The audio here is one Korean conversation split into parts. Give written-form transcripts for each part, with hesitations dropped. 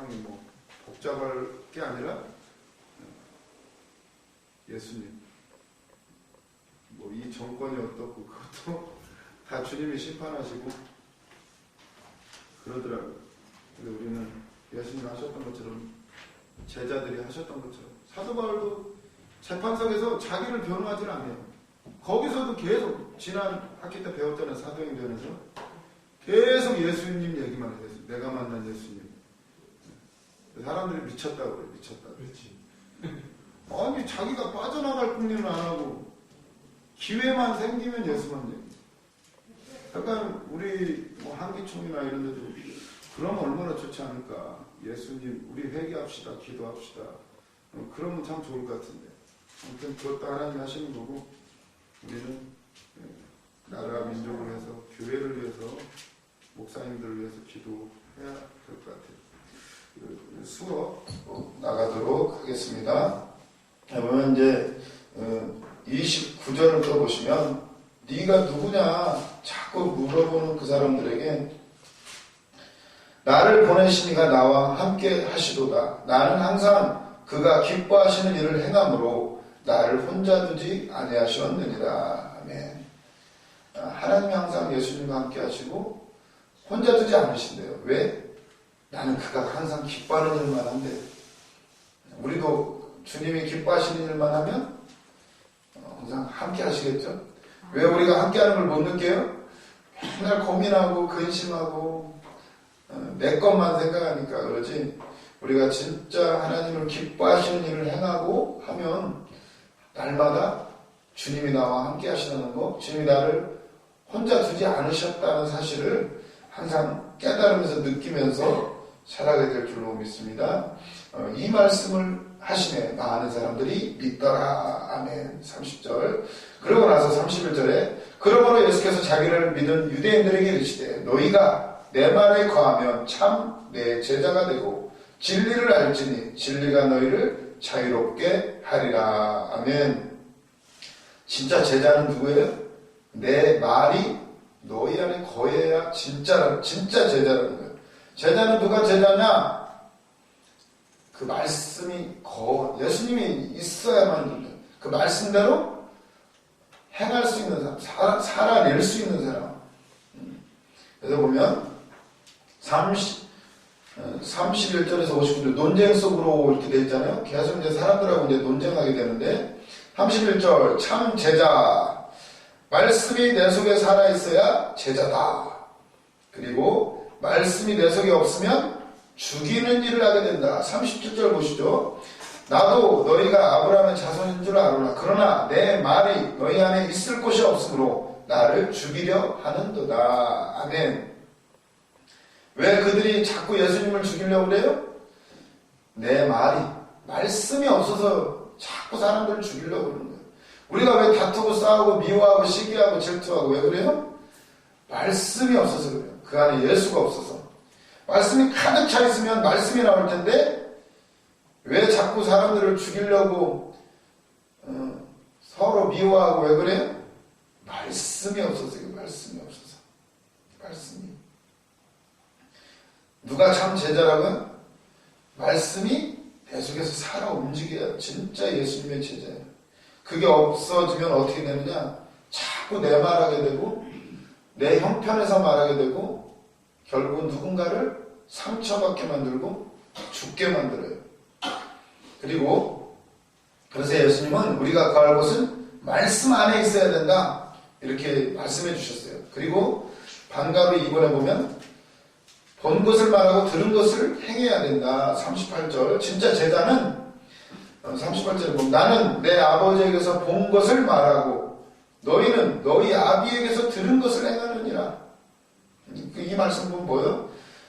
상황이 뭐 복잡할 게 아니라 예수님 뭐 이 정권이 어떻고 그것도 다 주님이 심판하시고 그러더라고요. 근데 우리는 예수님 하셨던 것처럼 제자들이 하셨던 것처럼 사도 바울도 재판석에서 자기를 변호하지 않아요. 거기서도 계속 지난 학기 때 배웠잖아요. 사도행전에서 계속 예수님 얘기만 해요. 내가 만난 예수님. 사람들이 미쳤다고 그래요. 미쳤다고. 그렇지. 아니 자기가 빠져나갈 궁리는 안 하고 기회만 생기면 예수만 얘기. 약간 우리 뭐 한기총이나 이런 데도 그러면 얼마나 좋지 않을까. 예수님 우리 회개합시다. 기도합시다. 그러면 참 좋을 것 같은데. 아무튼 그것도 하나님이 하시는 거고 우리는 나라 민족을 위해서 교회를 위해서 목사님들을 위해서 기도해야 될 것 같아요. 수업 나가도록 하겠습니다. 그러면 이제 29절을 또 보시면 네가 누구냐 자꾸 물어보는 그 사람들에게 나를 보내신 이가 나와 함께 하시도다. 나는 항상 그가 기뻐하시는 일을 행함으로 나를 혼자 두지 아니하셨느니라. 아멘. 하나님이 항상 예수님과 함께 하시고 혼자 두지 않으신대요. 왜? 나는 그가 항상 기뻐하는 일만 한대요. 우리도 주님이 기뻐하시는 일만 하면 항상 함께 하시겠죠? 왜 우리가 함께 하는 걸 못 느껴요? 맨날 고민하고 근심하고 내 것만 생각하니까 그러지. 우리가 진짜 하나님을 기뻐하시는 일을 행하고 하면 날마다 주님이 나와 함께 하시는 거, 주님이 나를 혼자 두지 않으셨다는 사실을 항상 깨달으면서 느끼면서 살아가게 될 줄로 믿습니다. 이 말씀을 하시네 많은 사람들이 믿더라. 아멘. 30절. 그러고 나서 31절에 그러므로 예수께서 자기를 믿은 유대인들에게 이르시되 너희가 내 말에 거하면 참 내 제자가 되고 진리를 알지니 진리가 너희를 자유롭게 하리라. 아멘. 진짜 제자는 누구예요? 내 말이 너희 안에 거해야 진짜 제자라는 거예요. 제자는 누가 제자냐? 그 말씀이 예수님이 있어야만 된다. 그 말씀대로 행할 수 있는 사람, 살아낼 수 있는 사람. 그래서 보면 31절에서 59절 논쟁 속으로 이렇게 되어 있잖아요. 계속 이제 사람들하고 이제 논쟁하게 되는데 31절 참 제자 말씀이 내 속에 살아있어야 제자다. 그리고 말씀이 내 속에 없으면 죽이는 일을 하게 된다. 37절 보시죠. 나도 너희가 아브라함의 자손인 줄 아노라. 그러나 내 말이 너희 안에 있을 곳이 없으므로 나를 죽이려 하는도다. 아멘. 왜 그들이 자꾸 예수님을 죽이려고 그래요? 내 말씀이 없어서 자꾸 사람들을 죽이려고 그러는 거예요. 우리가 왜 다투고 싸우고 미워하고 시기하고 질투하고 왜 그래요? 말씀이 없어서 그래요. 그 안에 예수가 없어서. 말씀이 가득 차 있으면 말씀이 나올 텐데 왜 자꾸 사람들을 죽이려고 서로 미워하고 왜 그래요? 말씀이 없어서요. 말씀이 없어서. 말씀이. 누가 참 제자라고요? 말씀이 내 속에서 살아 움직여야 진짜 예수님의 제자예요. 그게 없어지면 어떻게 되느냐? 자꾸 내 말하게 되고 내 형편에서 말하게 되고 결국 누군가를 상처받게 만들고 죽게 만들어요. 그리고 그래서 예수님은 우리가 거할 곳은 말씀 안에 있어야 된다. 이렇게 말씀해 주셨어요. 그리고 반가로 이번에 보면 본 것을 말하고 들은 것을 행해야 된다. 38절. 진짜 제자는 38절에 보면 나는 내 아버지에게서 본 것을 말하고 너희는 너희 아비에게서 들은 것을 행하느니라. 이 말씀 보면 뭐예요?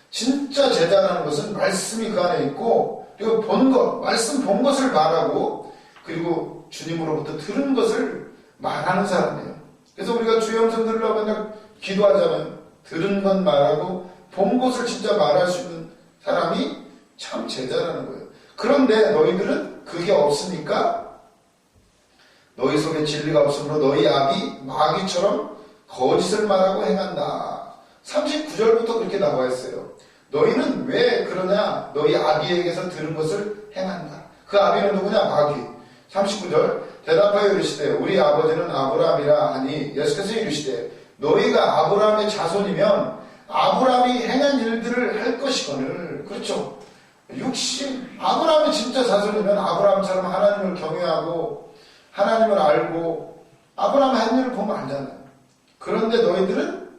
진짜 제자라는 것은 말씀이 그 안에 있고 그리고 본 것, 말씀 본 것을 말하고 그리고 주님으로부터 들은 것을 말하는 사람이에요. 그래서 우리가 주의 음성 들으려고 맨날 기도하잖아요. 들은 건 말하고 본 것을 진짜 말할 수 있는 사람이 참 제자라는 거예요. 그런데 너희들은 그게 없으니까 너희 속에 진리가 없으므로 너희 아비 마귀처럼 거짓을 말하고 행한다. 39절부터 그렇게 나와 있어요. 너희는 왜 그러냐? 너희 아비에게서 들은 것을 행한다. 그 아비는 누구냐? 마귀. 39절 대답하여 이르시되 우리 아버지는 아브라함이라 하니 예수께서 이르시되 너희가 아브라함의 자손이면 아브라함이 행한 일들을 할 것이거늘. 그렇죠. 아브라함이 진짜 자손이면 아브라함처럼 하나님을 경외하고 하나님을 알고 아브라함의 한 일을 보면 알잖아요. 그런데 너희들은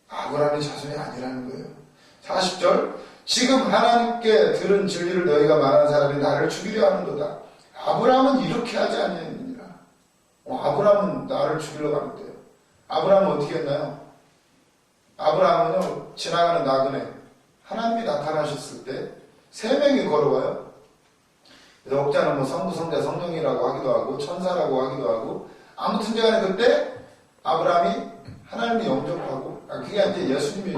아브라함의 자손이 아니라는 거예요. 40절 지금 하나님께 들은 진리를 너희가 말하는 사람이 나를 죽이려 하는도다. 아브라함은 이렇게 하지 아니했느니라. 아브라함은 나를 죽이려고 하는데요. 아브라함은 어떻게 했나요? 아브라함은요, 지나가는 나그네 하나님이 나타나셨을 때 3명이 걸어와요. 그래서 혹자는 뭐 성부, 성자, 성령이라고 하기도 하고 천사라고 하기도 하고 아무튼 간에 그때 아브라함이 하나님이 영접하고 그게 이제 예수님이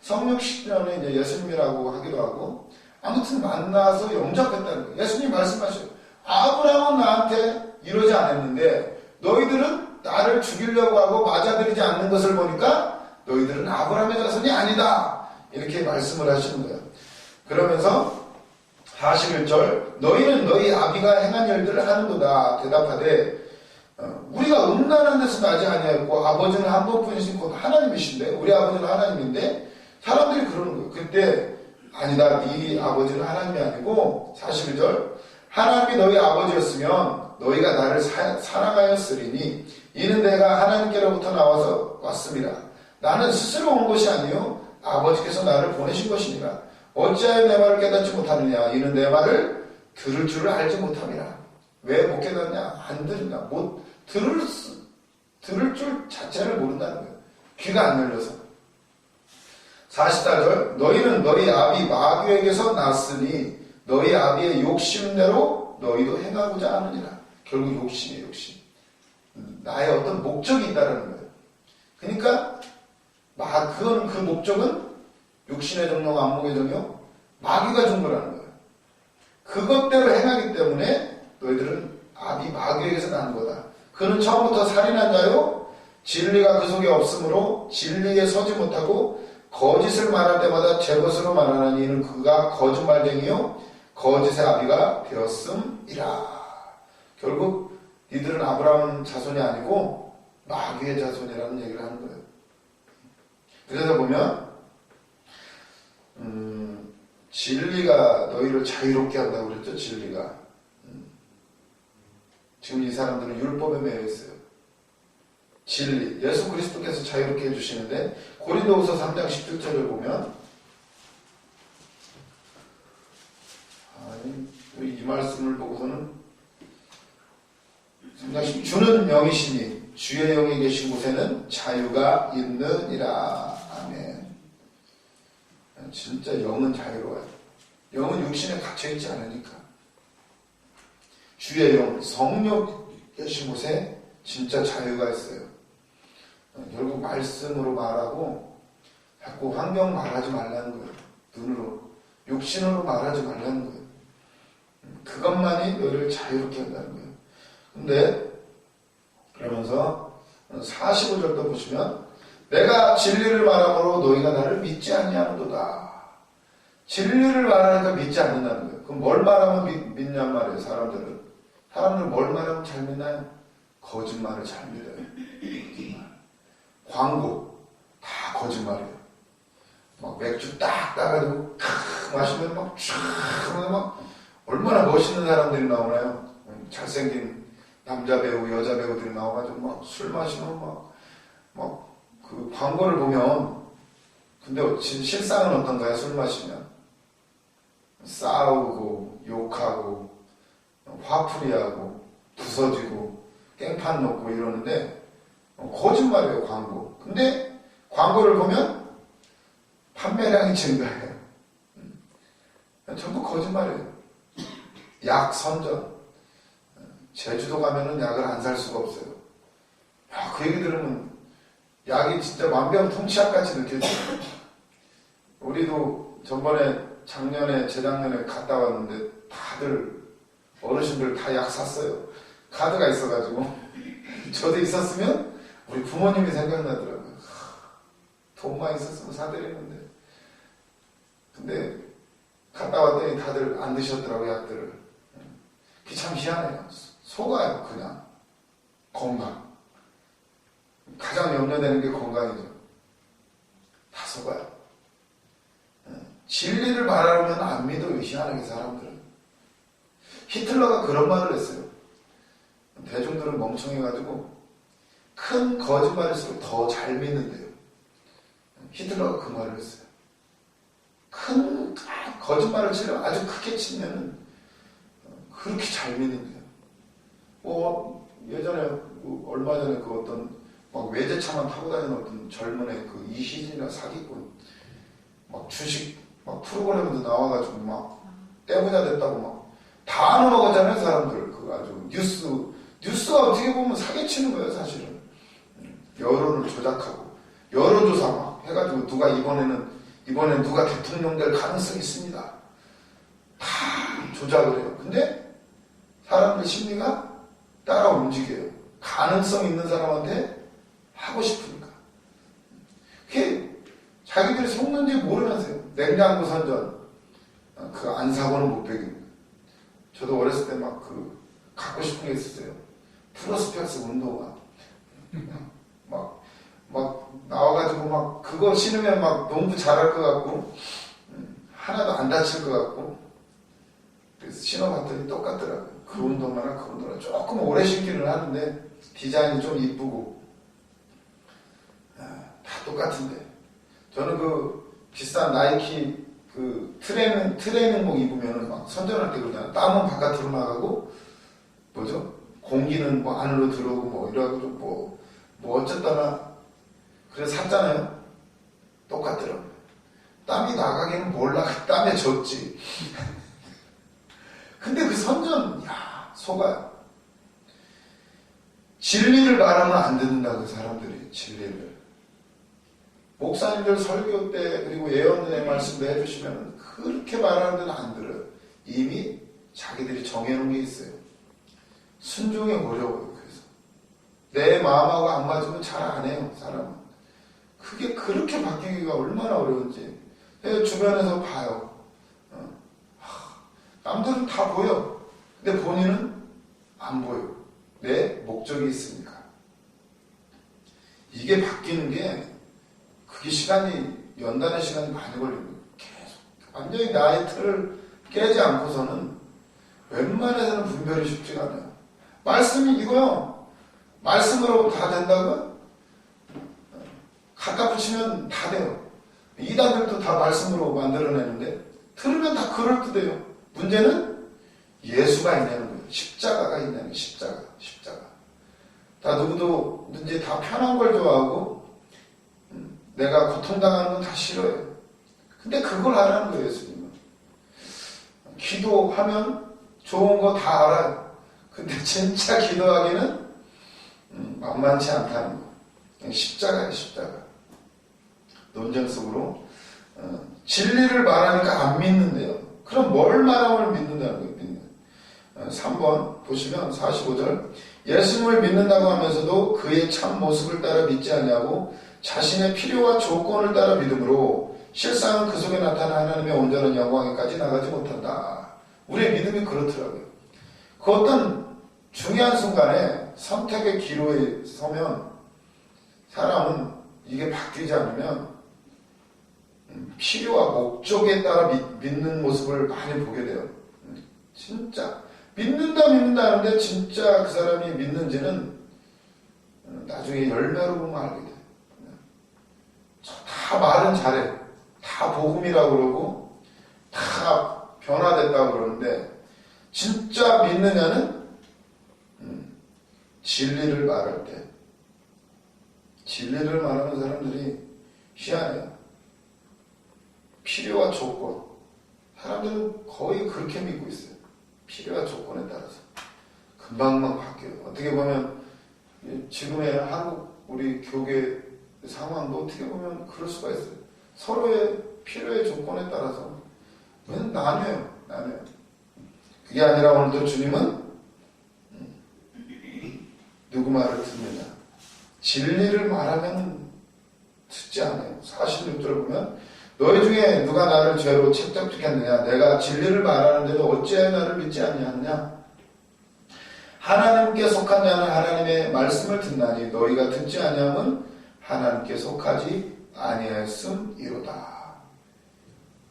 성령 십년에 이제 예수님이라고 하기도 하고 아무튼 만나서 영접했다는 거예요. 예수님 말씀하셔요. 아브라함은 나한테 이러지 않았는데 너희들은 나를 죽이려고 하고 맞아들이지 않는 것을 보니까 너희들은 아브라함의 자손이 아니다. 이렇게 말씀을 하시는 거예요. 그러면서 41절 너희는 너희 아비가 행한 일들을 하는도다. 대답하되 우리가 음란한 데서 나지 아니하였고 아버지는 한 분뿐이신 곧 하나님이신데 우리 아버지는 하나님인데 사람들이 그러는 거예요. 그때 아니다. 네 아버지는 하나님이 아니고 41절 하나님이 너희 아버지였으면 너희가 나를 사랑하였으리니 이는 내가 하나님께로부터 나와서 왔습니다. 나는 스스로 온 것이 아니요 아버지께서 나를 보내신 것이니라. 어찌하여 내 말을 깨닫지 못하느냐. 이는 내 말을 들을 줄을 알지 못함이라. 왜 못 깨닫냐? 안 들으냐. 못 들을 줄 자체를 모른다는 거예요. 귀가 안 열려서. 44절 너희는 너희 아비 마귀에게서 났으니 너희 아비의 욕심대로 너희도 행하고자 하느니라. 결국 욕심이에요. 욕심. 나의 어떤 목적이 있다는 거예요. 그러니까 그 목적은 육신의 정욕, 안목의 정욕, 마귀가 준 거라는 거예요. 그것대로 행하기 때문에 너희들은 아비 마귀에게서 난 거다. 그는 처음부터 살인한 자요 진리가 그 속에 없으므로 진리에 서지 못하고 거짓을 말할 때마다 제 것으로 말하나니 이는 그가 거짓말쟁이요 거짓의 아비가 되었음이라. 결국 니들은 아브라함 자손이 아니고 마귀의 자손이라는 얘기를 하는 거예요. 그래서 보면 진리가 너희를 자유롭게 한다고 그랬죠. 진리가. 지금 이 사람들은 율법에 매여 있어요. 진리, 예수 그리스도께서 자유롭게 해주시는데 고린도후서 3장 17절을 보면 이 말씀을 보고서는 3장 10 주는 영이시니 주의 영이 계신 곳에는 자유가 있느니라. 아멘. 진짜 영은 자유로워요. 영은 육신에 갇혀있지 않으니까. 주의 영, 성령 계신 곳에 진짜 자유가 있어요. 결국 말씀으로 말하고 자꾸 환경 말하지 말라는 거예요. 눈으로, 육신으로 말하지 말라는 거예요. 그것만이 너를 자유롭게 한다는 거예요. 근데 그러면서 45절도 보시면 내가 진리를 말함으로 너희가 나를 믿지 않냐는도다. 진리를 말하니까 믿지 않는다는 거예요. 그럼 뭘 말하면 믿냔 말이에요. 사람들은 뭘 말하면 잘 믿나요? 거짓말을 잘 믿어요. 거짓말. 광고 다 거짓말이에요. 막 맥주 딱 따가지고 마시면 막 얼마나 멋있는 사람들이 나오나요? 잘생긴 남자 배우, 여자 배우들이 나와가지고 막 술 마시면 막 그 광고를 보면 근데 실상은 어떤가요? 술 마시면 싸우고 욕하고 화풀이하고 부서지고 깽판 놓고 이러는데 거짓말이에요. 광고. 근데 광고를 보면 판매량이 증가해요. 전부 거짓말이에요. 약 선전. 제주도 가면은 약을 안 살 수가 없어요. 그 얘기 들으면 약이 진짜 만병통치약 같이 느껴져요. 우리도 전번에 작년에 재작년에 갔다 왔는데 다들 어르신들 다 약 샀어요. 카드가 있어가지고 저도 있었으면 우리 부모님이 생각나더라고요. 돈만 있었으면 사드리는데 근데 갔다 왔더니 다들 안 드셨더라고요, 약들을. 그게 참 희한해요. 속아요, 그냥. 건강. 가장 염려되는 게 건강이죠. 다 속아요. 진리를 말하면 안 믿어요, 희한하게 사람들은. 히틀러가 그런 말을 했어요. 대중들은 멍청해가지고 큰 거짓말일수록 더 잘 믿는데요. 히틀러가 그 말을 했어요. 큰 거짓말을 치려면 아주 크게 치면은 그렇게 잘 믿는데요. 예전에 얼마 전에 그 어떤 막 외제차만 타고 다니는 어떤 젊은 애 그 이희진이나 사기꾼 막 주식 막 프로그램에도 나와가지고 막 떼부자 됐다고 막 다 넘어가잖아요, 사람들. 그 아주 뉴스가 어떻게 보면 사기치는 거예요, 사실은. 여론을 조작하고 여론조사 막 해가지고 누가 이번에 누가 대통령 될 가능성이 있습니다. 다 조작을 해요. 근데 사람들 심리가 따라 움직여요. 가능성 있는 사람한테 하고 싶으니까. 그게 자기들이 속는지 모르면서요. 냉장고 선전 그 안 사고는 못 배깁니다. 저도 어렸을 때 막 갖고 싶은 게 있었어요. 프로스펙스 운동화. 막 나와가지고 막 그거 신으면 막 농구 잘할 것 같고 하나도 안 다칠 것 같고 그래서 신어봤더니 똑같더라고요. 그 운동화나 그 운동화 조금 오래 신기는 하는데 디자인이 좀 이쁘고 다 똑같은데 저는 그 비싼 나이키 그 트레이닝복 입으면은 막 선전할 때 그러잖아요. 땀은 바깥으로 나가고 뭐죠? 공기는 뭐 안으로 들어오고 뭐 이러고 좀 뭐 어쨌거나 그래서 샀잖아요. 똑같더라고요. 땀이 나가기는 몰라. 땀에 젖지. 근데 그 선전, 속아요. 진리를 말하면 안 듣는다, 그 사람들이, 진리를. 목사님들 설교 때, 그리고 예언의 말씀도 해주시면 그렇게 말하는 데는 안 들어요. 이미 자기들이 정해놓은 게 있어요. 순종이 어려워요, 그래서. 내 마음하고 안 맞으면 잘 안 해요, 사람은. 그게 그렇게 바뀌기가 얼마나 어려운지. 주변에서 봐요. 남들은 다 보여. 근데 본인은 안 보여. 내 목적이 있으니까. 이게 바뀌는 게 그게 연단의 시간이 많이 걸립니다. 계속. 완전히 나의 틀을 깨지 않고서는 웬만해서는 분별이 쉽지가 않아요. 말씀이 이거요. 말씀으로 다 된다고? 갖다 붙이면 다 돼요. 이단들도 다 말씀으로 만들어내는데 들으면 다 그럴듯해요. 문제는 예수가 있냐는 거예요. 십자가가 있냐는 거예요. 십자가. 다 누구든지 다 편한 걸 좋아하고 내가 고통당하는 건 다 싫어해요. 근데 그걸 하라는 거예요, 예수님은. 기도하면 좋은 거 다 알아요. 근데 진짜 기도하기는 만만치 않다는 거예요. 그냥 십자가예요, 십자가. 논쟁 속으로 진리를 말하니까 안 믿는데요. 그럼 뭘 말하면 믿는다는 거예요. 3번 보시면 45절 예수님을 믿는다고 하면서도 그의 참 모습을 따라 믿지 않냐고 자신의 필요와 조건을 따라 믿음으로 실상은 그 속에 나타난 하나님의 온전한 영광에까지 나가지 못한다. 우리의 믿음이 그렇더라고요. 그 어떤 중요한 순간에 선택의 기로에 서면 사람은 이게 바뀌지 않으면 필요와 목적에 따라 믿는 모습을 많이 보게 돼요. 진짜 믿는다 하는데 진짜 그 사람이 믿는지는 나중에 열매로 보면 알게 돼요. 다 말은 잘해. 다 복음이라고 그러고 다 변화됐다고 그러는데 진짜 믿느냐는 진리를 말할 때 진리를 말하는 사람들이 희한해요. 필요와 조건. 사람들은 거의 그렇게 믿고 있어요. 필요와 조건에 따라서. 금방만 바뀌어요. 어떻게 보면 지금의 한국 우리 교계 상황도 어떻게 보면 그럴 수가 있어요. 서로의 필요의 조건에 따라서 나뉘어요. 그게 아니라 오늘도 주님은 누구 말을 듣느냐. 진리를 말하면 듣지 않아요. 46절 보면 너희 중에 누가 나를 죄로 책잡겠느냐? 내가 진리를 말하는데도 어찌하여 나를 믿지 아니하느냐? 하나님께 속한 자는 하나님의 말씀을 듣나니 너희가 듣지 아니함은 하나님께 속하지 아니하였음이로다.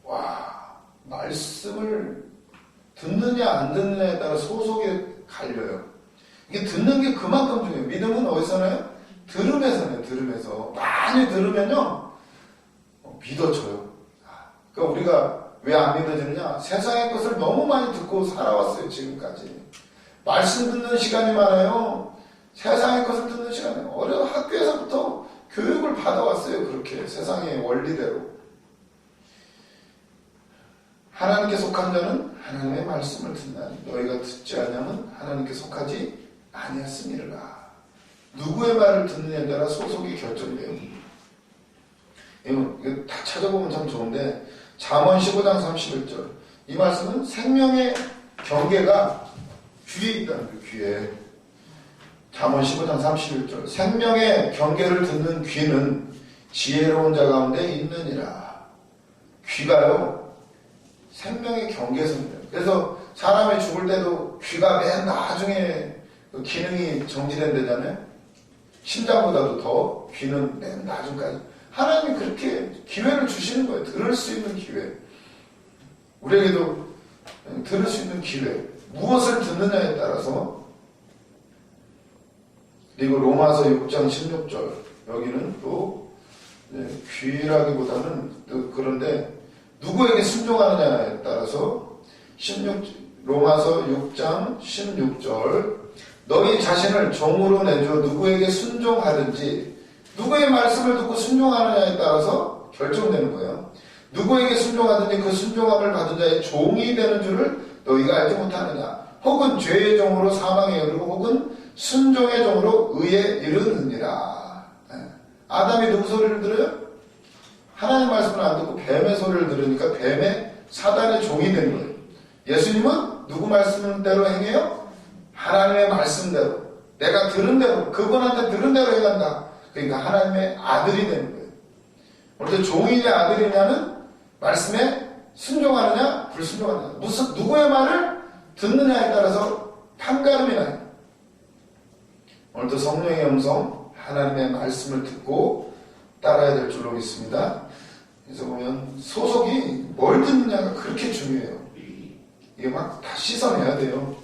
와, 말씀을 듣느냐 안 듣느냐에 따라 소속이 갈려요. 이게 듣는 게 그만큼 중요해요. 믿음은 어디서 나요? 들음에서 나요. 들음에서. 많이 들으면요 믿어져요. 그러니까 우리가 왜 안 믿어지느냐? 세상의 것을 너무 많이 듣고 살아왔어요. 지금까지. 말씀 듣는 시간이 많아요. 세상의 것을 듣는 시간이 많아요. 학교에서부터 교육을 받아왔어요. 그렇게 세상의 원리대로. 하나님께 속한 자는 하나님의 말씀을 듣나니 너희가 듣지 않으면 하나님께 속하지 아니하였음이라. 누구의 말을 듣느냐에 따라 소속이 결정돼요. 이거 다 찾아보면 참 좋은데 잠언 15장 31절 이 말씀은 생명의 경계가 귀에 있다는 거예요. 귀에. 잠언 15장 31절 생명의 경계를 듣는 귀는 지혜로운 자 가운데 있느니라. 귀가요 생명의 경계선이에요. 그래서 사람이 죽을 때도 귀가 맨 나중에 그 기능이 정지된다잖아요. 심장보다도 더 귀는 맨 나중까지. 하나님이 그렇게 기회를 주시는 거예요. 들을 수 있는 기회. 우리에게도 들을 수 있는 기회. 무엇을 듣느냐에 따라서. 그리고 로마서 6장 16절 여기는 또 귀라기보다는 또 그런데 누구에게 순종하느냐에 따라서 로마서 6장 16절 너희 자신을 종으로 내줘 누구에게 순종하든지 누구의 말씀을 듣고 순종하느냐에 따라서 결정되는 거예요. 누구에게 순종하든지 그 순종함을 받은 자의 종이 되는 줄을 너희가 알지 못하느냐. 혹은 죄의 종으로 사망에 이르고 혹은 순종의 종으로 의에 이르느니라. 아담이 누구 소리를 들어요? 하나님의 말씀을 안 듣고 뱀의 소리를 들으니까 뱀의 사단의 종이 되는 거예요. 예수님은 누구 말씀대로 행해요? 하나님의 말씀대로. 내가 들은 대로, 그분한테 들은 대로 행한다. 그러니까 하나님의 아들이 되는 거예요. 오늘 종이냐 아들이냐는 말씀에 순종하느냐 불순종하느냐. 누구의 말을 듣느냐에 따라서 판가름이 나요. 오늘도 성령의 음성, 하나님의 말씀을 듣고 따라야 될 줄로 믿습니다. 그래서 보면 소속이 뭘 듣느냐가 그렇게 중요해요. 이게 막 다 씻어내야 돼요.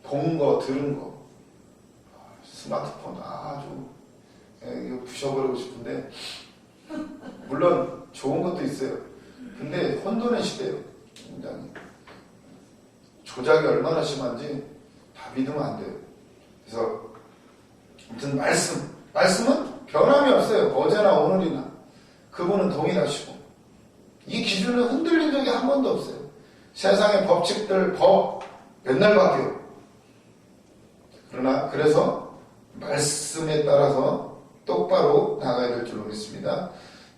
본 거, 들은 거. 스마트폰 아주 이거 부셔버리고 싶은데 물론 좋은 것도 있어요. 근데 혼돈의 시대예요. 굉장히. 조작이 얼마나 심한지 다 믿으면 안 돼요. 그래서 아무튼 말씀은 변함이 없어요. 어제나 오늘이나 그분은 동일하시고 이 기준은 흔들린 적이 한 번도 없어요. 세상의 법칙들 법 맨날 바뀌어요. 그러나 그래서 말씀에 따라서 똑바로 나가야 될 줄로 믿습니다.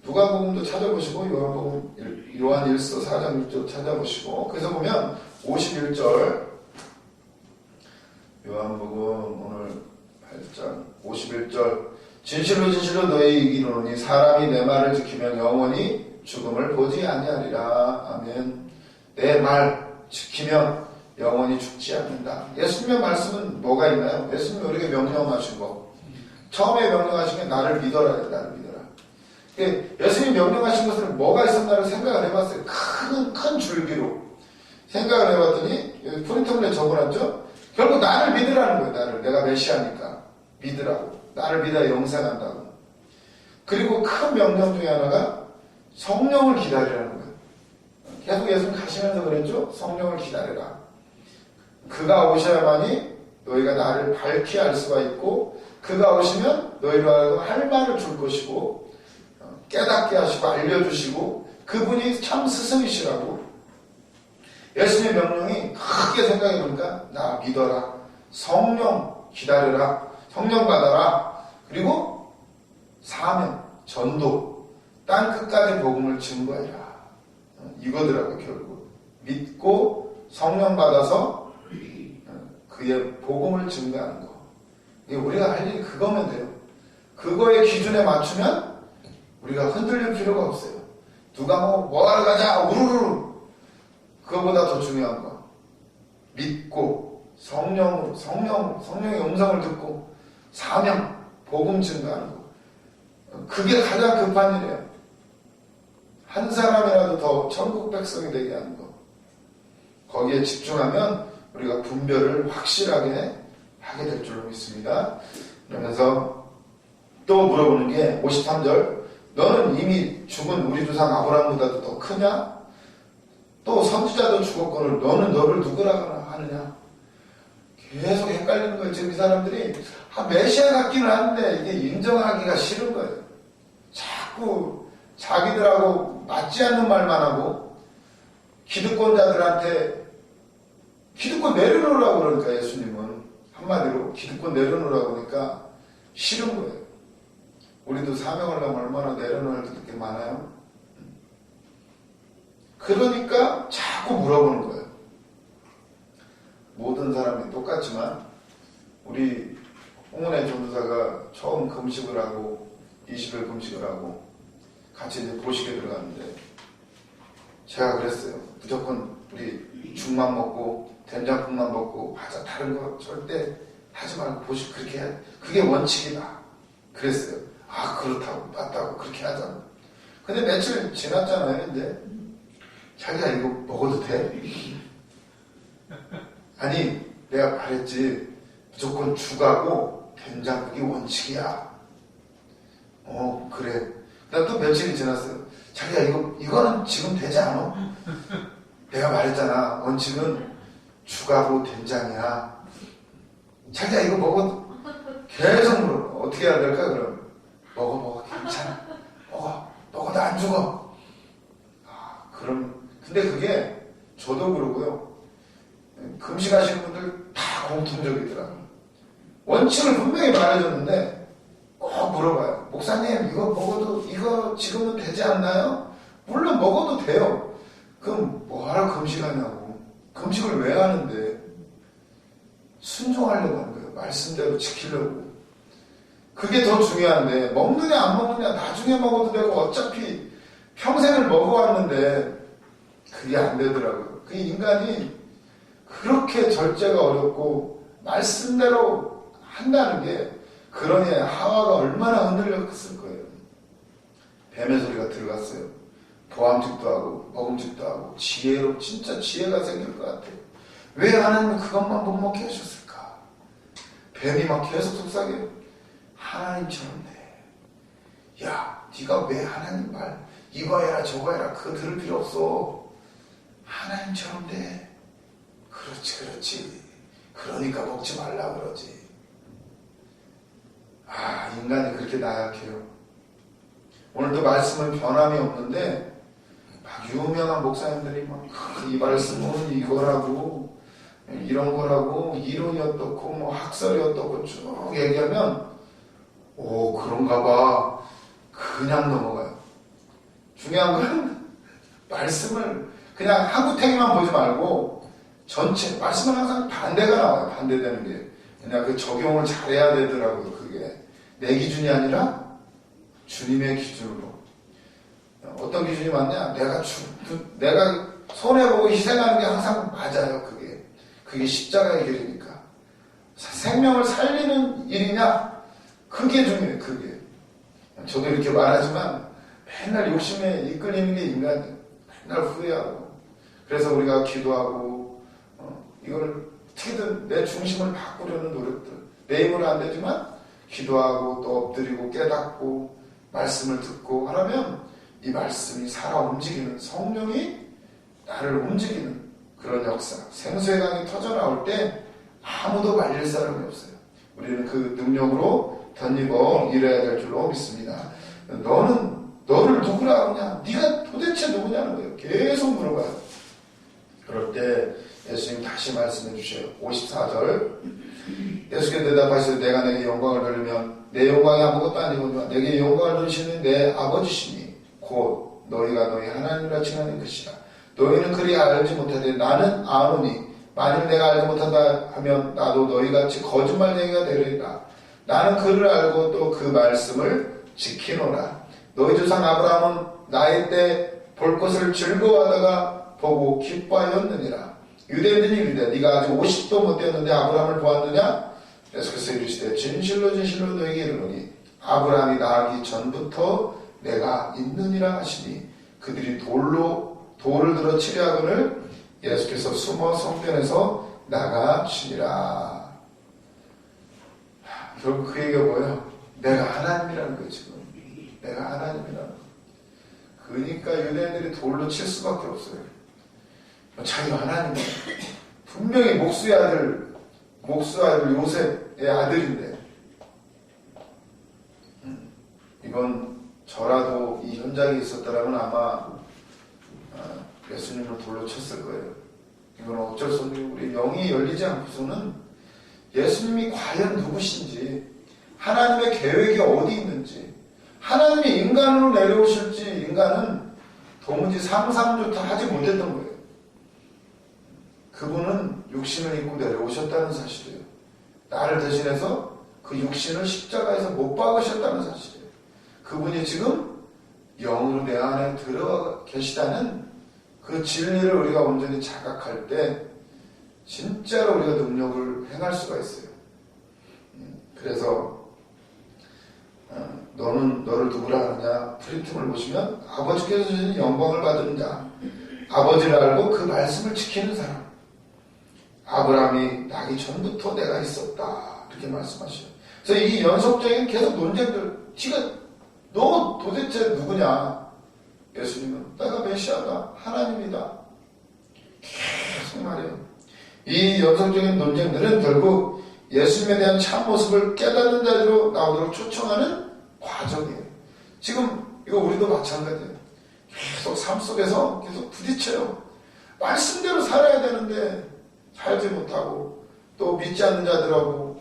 누가복음도 찾아보시고 요한 1서 4장 6절 찾아보시고 그래서 보면 51절 요한복음 오늘 8장 51절 진실로 진실로 너희에게 이르노니 사람이 내 말을 지키면 영원히 죽음을 보지 아니하리라. 아멘. 내 말 지키면 영원히 죽지 않는다. 예수님의 말씀은 뭐가 있나요? 예수님이 우리에게 명령하신 거. 처음에 명령하신 게 나를 믿어라. 나를 믿어라. 예수님이 명령하신 것은 뭐가 있었나를 생각을 해봤어요. 큰 줄기로. 생각을 해봤더니 여기 프린터블에 적어놨죠? 결국 나를 믿으라는 거예요. 내가 메시아니까 믿으라고. 나를 믿어야 영생한다고. 그리고 큰 명령 중에 하나가 성령을 기다리라는 거예요. 계속 예수님 가시면서 그랬죠? 성령을 기다려라. 그가 오셔야만이 너희가 나를 밝히 알 수가 있고 그가 오시면 너희로 하여금 할 말을 줄 것이고 깨닫게 하시고 알려주시고 그분이 참 스승이시라고. 예수님의 명령이 크게 생각해보니까 나 믿어라. 성령 기다려라. 성령 받아라. 그리고 사명, 전도, 땅 끝까지 복음을 증거해라. 이거더라고요. 결국 믿고 성령 받아서 그의 복음을 증거하는 거. 우리가 할 일이 그거면 돼요. 그거의 기준에 맞추면 우리가 흔들릴 필요가 없어요. 누가 뭐 하러 가자 우르르 그거보다 더 중요한 거 믿고 성령의 음성을 듣고 사명 복음 증거하는 거 그게 가장 급한 일이에요. 한 사람이라도 더 천국 백성이 되게 하는 거 거기에 집중하면 우리가 분별을 확실하게 하게 될 줄로 믿습니다. 그러면서 또 물어보는 게 53절 너는 이미 죽은 우리 조상 아브라함보다도 더 크냐? 또 선지자도 죽었거늘 너는 너를 누구라 하느냐? 계속 헷갈리는 거예요. 지금 이 사람들이 메시아 같기는 한데 이게 인정하기가 싫은 거예요. 자꾸 자기들하고 맞지 않는 말만 하고 기득권자들한테 기득권 내려놓으라고 그러니까 예수님은 한마디로 기득권 내려놓으라고 그러니까 싫은 거예요. 우리도 사명을 하면 얼마나 내려놓을 게 많아요. 그러니까 자꾸 물어보는 거예요. 모든 사람이 똑같지만 우리 홍은혜 전도사가 처음 금식을 하고 20일 금식을 하고 같이 이제 보식에 들어갔는데 제가 그랬어요. 무조건 우리 죽만 먹고 된장국만 먹고 맞아 다른 거 절대 하지 말고 보식 그렇게 해. 그게 원칙이다. 그랬어요. 아 그렇다고 맞다고 그렇게 하자고. 근데 며칠 지났잖아요. 근데 자기가 이거 먹어도 돼? 아니 내가 말했지 무조건 죽하고 된장국이 원칙이야. 그래. 그다음 또 며칠이 지났어요. 자기야 이거는 지금 되지 않아? 내가 말했잖아. 원칙은 죽하고 된장이야. 자기야 이거 먹어도 계속 물어. 어떻게 해야 될까 그럼? 먹어 괜찮아. 먹어도 안 죽어. 그럼 근데 그게 저도 그러고요. 금식하시는 분들 다 공통적이더라고요. 원칙을 분명히 말해줬는데 꼭 물어봐요. 목사님 이거 먹어도 이거 지금은 되지 않나요? 물론 먹어도 돼요. 그럼 뭐하러 금식하냐고. 금식을 왜 하는데 순종하려고 하는 거예요. 말씀대로 지키려고. 그게 더 중요한데 먹느냐 안 먹느냐 나중에 먹어도 되고 어차피 평생을 먹어왔는데 그게 안 되더라고요. 그 인간이 그렇게 절제가 어렵고 말씀대로 한다는 게 그러니 하와가 얼마나 흔들렸을 거예요. 뱀의 소리가 들어갔어요. 보암직도 하고 먹음직도 하고 지혜로 진짜 지혜가 생길 것 같아요. 왜 하나님은 그것만 못 먹게 하셨을까? 뱀이 막 계속 속삭여요. 하나님처럼 돼. 야 네가 왜 하나님 말 이거 해라 저거 해라 그거 들을 필요 없어. 하나님처럼 돼. 그렇지. 그러니까 먹지 말라 그러지. 인간이 그렇게 나약해요. 오늘도 말씀은 변함이 없는데 막 유명한 목사님들이 막 이 말씀은 이거라고 이런 거라고 이론이 어떻고 뭐 학설이 어떻고 쭉 얘기하면 그런가 봐 그냥 넘어가요. 중요한 건 말씀을 그냥 한구탱이만 보지 말고 전체 말씀은 항상 반대가 나와요. 반대되는 게 그냥 그 적용을 잘해야 되더라고요. 그게 내 기준이 아니라 주님의 기준으로. 어떤 기준이 맞냐? 내가 손해보고 희생하는 게 항상 맞아요. 그게 십자가의 길이니까. 생명을 살리는 일이냐? 그게 중요해요. 그게. 저도 이렇게 말하지만 맨날 욕심에 이끌리는 게 인간이에요. 맨날 후회하고. 그래서 우리가 기도하고 이걸 어떻게든 내 중심을 바꾸려는 노력들. 내 힘으로 안 되지만 기도하고 또 엎드리고 깨닫고 말씀을 듣고 하라면 이 말씀이 살아 움직이는 성령이 나를 움직이는 그런 역사. 생수의 강이 터져나올 때 아무도 말릴 사람이 없어요. 우리는 그 능력으로 덧입어 일해야 될 줄로 믿습니다. 너를 누구라 하냐? 네가 도대체 누구냐는 거예요. 계속 물어봐요. 그럴 때 예수님 다시 말씀해 주셔요. 54절 예수께서 대답하시되 내가 내게 영광을 돌리면 내 영광이 아무것도 아니거니와 내게 영광을 돌리시는 내 아버지시니 곧 너희가 너희 하나님이라 칭하는 것이라. 너희는 그리 알지 못하되 나는 아노니 만일 내가 알지 못한다 하면 나도 너희같이 거짓말쟁이가 되리라. 나는 그를 알고 또 그 말씀을 지키노라. 너희 조상 아브라함은 나의 때 볼 것을 즐거워하다가 보고 기뻐하였느니라. 유대인들이 이르되 네가 아직 50도 못 되었는데 아브라함을 보았느냐? 계속해서 이르시되 진실로 진실로 너에게 이르노니 아브라함이 나기 전부터 내가 있느니라 하시니 그들이 돌을 들어 치려하거늘 예수께서 숨어 성전에서 나가시니라. 결국 그 얘기가 뭐예요? 내가 하나님이라는 거예요. 지금 내가 하나님이라는 거예요. 그러니까 유대인들이 돌로 칠 수밖에 없어요. 자기가 하나님이에요. 분명히 목수의 아들 요셉의 아들인데 이건 저라도 이 현장에 있었더라면 아마 예수님을 돌로 쳤을 거예요. 이건 어쩔 수 없는 우리 영이 열리지 않고서는 예수님이 과연 누구신지, 하나님의 계획이 어디 있는지, 하나님이 인간으로 내려오실지 인간은 도무지 상상조차 하지 못했던 거예요. 그분은 육신을 입고 내려오셨다는 사실이에요. 나를 대신해서 그 육신을 십자가에서 못 박으셨다는 사실이에요. 그분이 지금 영으로 내 안에 들어가 계시다는 그 진리를 우리가 온전히 자각할 때 진짜로 우리가 능력을 행할 수가 있어요. 그래서 너는 너를 누구라 하느냐 프린트를 보시면 아버지께서 주신 영광을 받은 자, 아버지를 알고 그 말씀을 지키는 사람, 아브라함이 나기 전부터 내가 있었다 이렇게 말씀하셔요. 그래서 이 연속적인 계속 논쟁들, 너 도대체 누구냐? 예수님은 내가 메시아다, 하나님이다 계속 말해요. 이 연속적인 논쟁들은 결국 예수님에 대한 참모습을 깨닫는 자리로 나오도록 초청하는 과정이에요. 지금 이거 우리도 마찬가지예요. 계속 삶 속에서 계속 부딪혀요. 말씀대로 살아야 되는데 살지 못하고 또 믿지 않는 자들하고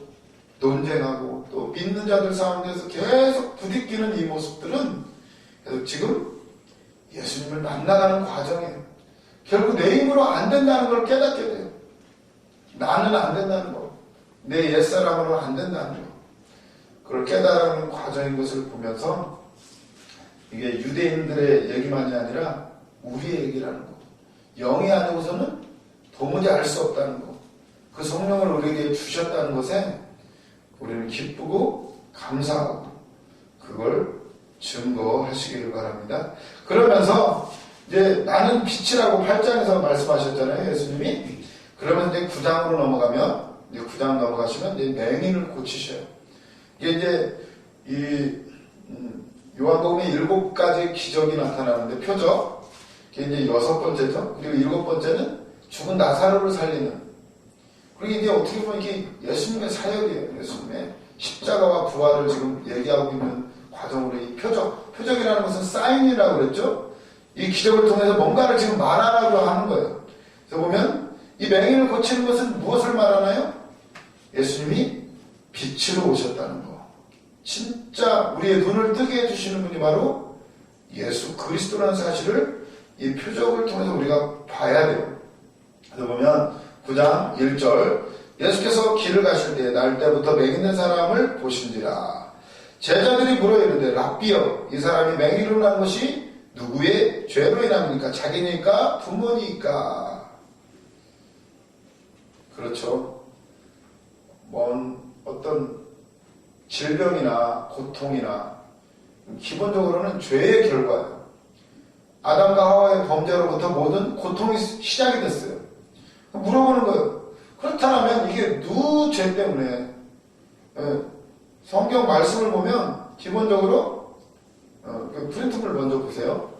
논쟁하고 또 믿는 자들 가운데서 계속 부딪히는 이 모습들은 지금 예수님을 만나가는 과정이에요. 결국 내 힘으로 안 된다는 걸 깨닫게 돼요. 나는 안 된다는 거, 내 옛사람으로 안 된다는 거, 그걸 깨달아가는 과정인 것을 보면서 이게 유대인들의 얘기만이 아니라 우리의 얘기라는 거, 영이 아니고서는 도무지 알 수 없다는 거, 그 성령을 우리에게 주셨다는 것에 우리는 기쁘고 감사하고 그걸 증거하시기를 바랍니다. 그러면서 이제 나는 빛이라고 8장에서 말씀하셨잖아요, 예수님이. 그러면 이제 9장으로 넘어가면, 이제 9장 넘어가시면 이제 맹인을 고치셔요. 이게 이제 이 요한복음에 7가지 기적이 나타나는데 표적, 이게 이제 6번째죠. 그리고 7번째는 죽은 나사로를 살리는. 그리고 이제 어떻게 보면 이게 예수님의 사역이에요. 예수님의 십자가와 부활을 지금 얘기하고 있는 과정으로 이 표적이라는 것은 사인이라고 그랬죠. 이 기적을 통해서 뭔가를 지금 말하라고 하는 거예요. 그래서 보면 이 맹인을 고치는 것은 무엇을 말하나요? 예수님이 빛으로 오셨다는 거. 진짜 우리의 눈을 뜨게 해주시는 분이 바로 예수 그리스도라는 사실을 이 표적을 통해서 우리가 봐야 돼요. 그래서 보면 9장 1절 예수께서 길을 가실 때에 날 때부터 맹인된 사람을 보신지라. 제자들이 물어 이르되 랍비여, 이 사람이 맹인으로 난 것이 누구의 죄로 인함입니까? 자기니까 부모니까. 그렇죠. 어떤 질병이나 고통이나 기본적으로는 죄의 결과예요. 아담과 하와의 범죄로부터 모든 고통이 시작이 됐어요. 물어보는 거예요. 그렇다면 이게 누구 죄 때문에? 성경 말씀을 보면 기본적으로 프린트를 먼저 보세요.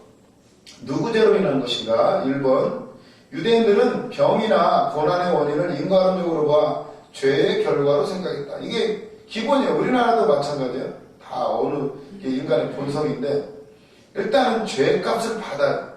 누구 죄로 인한 것인가? 1번 유대인들은 병이나 고난의 원인을 인과론적으로 봐 죄의 결과로 생각했다. 이게 기본이에요. 우리나라도 마찬가지예요. 다 어느 인간의 본성인데 일단은 죄값을 받아요.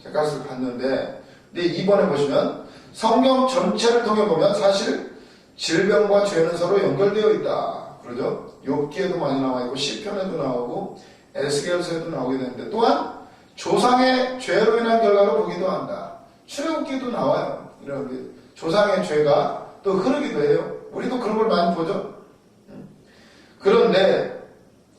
죄값을 받는데 근데 2번에 보시면 성경 전체를 통해 보면 사실 질병과 죄는 서로 연결되어 있다. 그러죠? 욥기에도 많이 나와 있고 시편에도 나오고 에스겔서에도 나오게 되는데 또한 조상의 죄로 인한 결과로 보기도 한다. 출애굽기도 나와요. 이런 게 조상의 죄가 또 흐르기도 해요. 우리도 그런 걸 많이 보죠. 그런데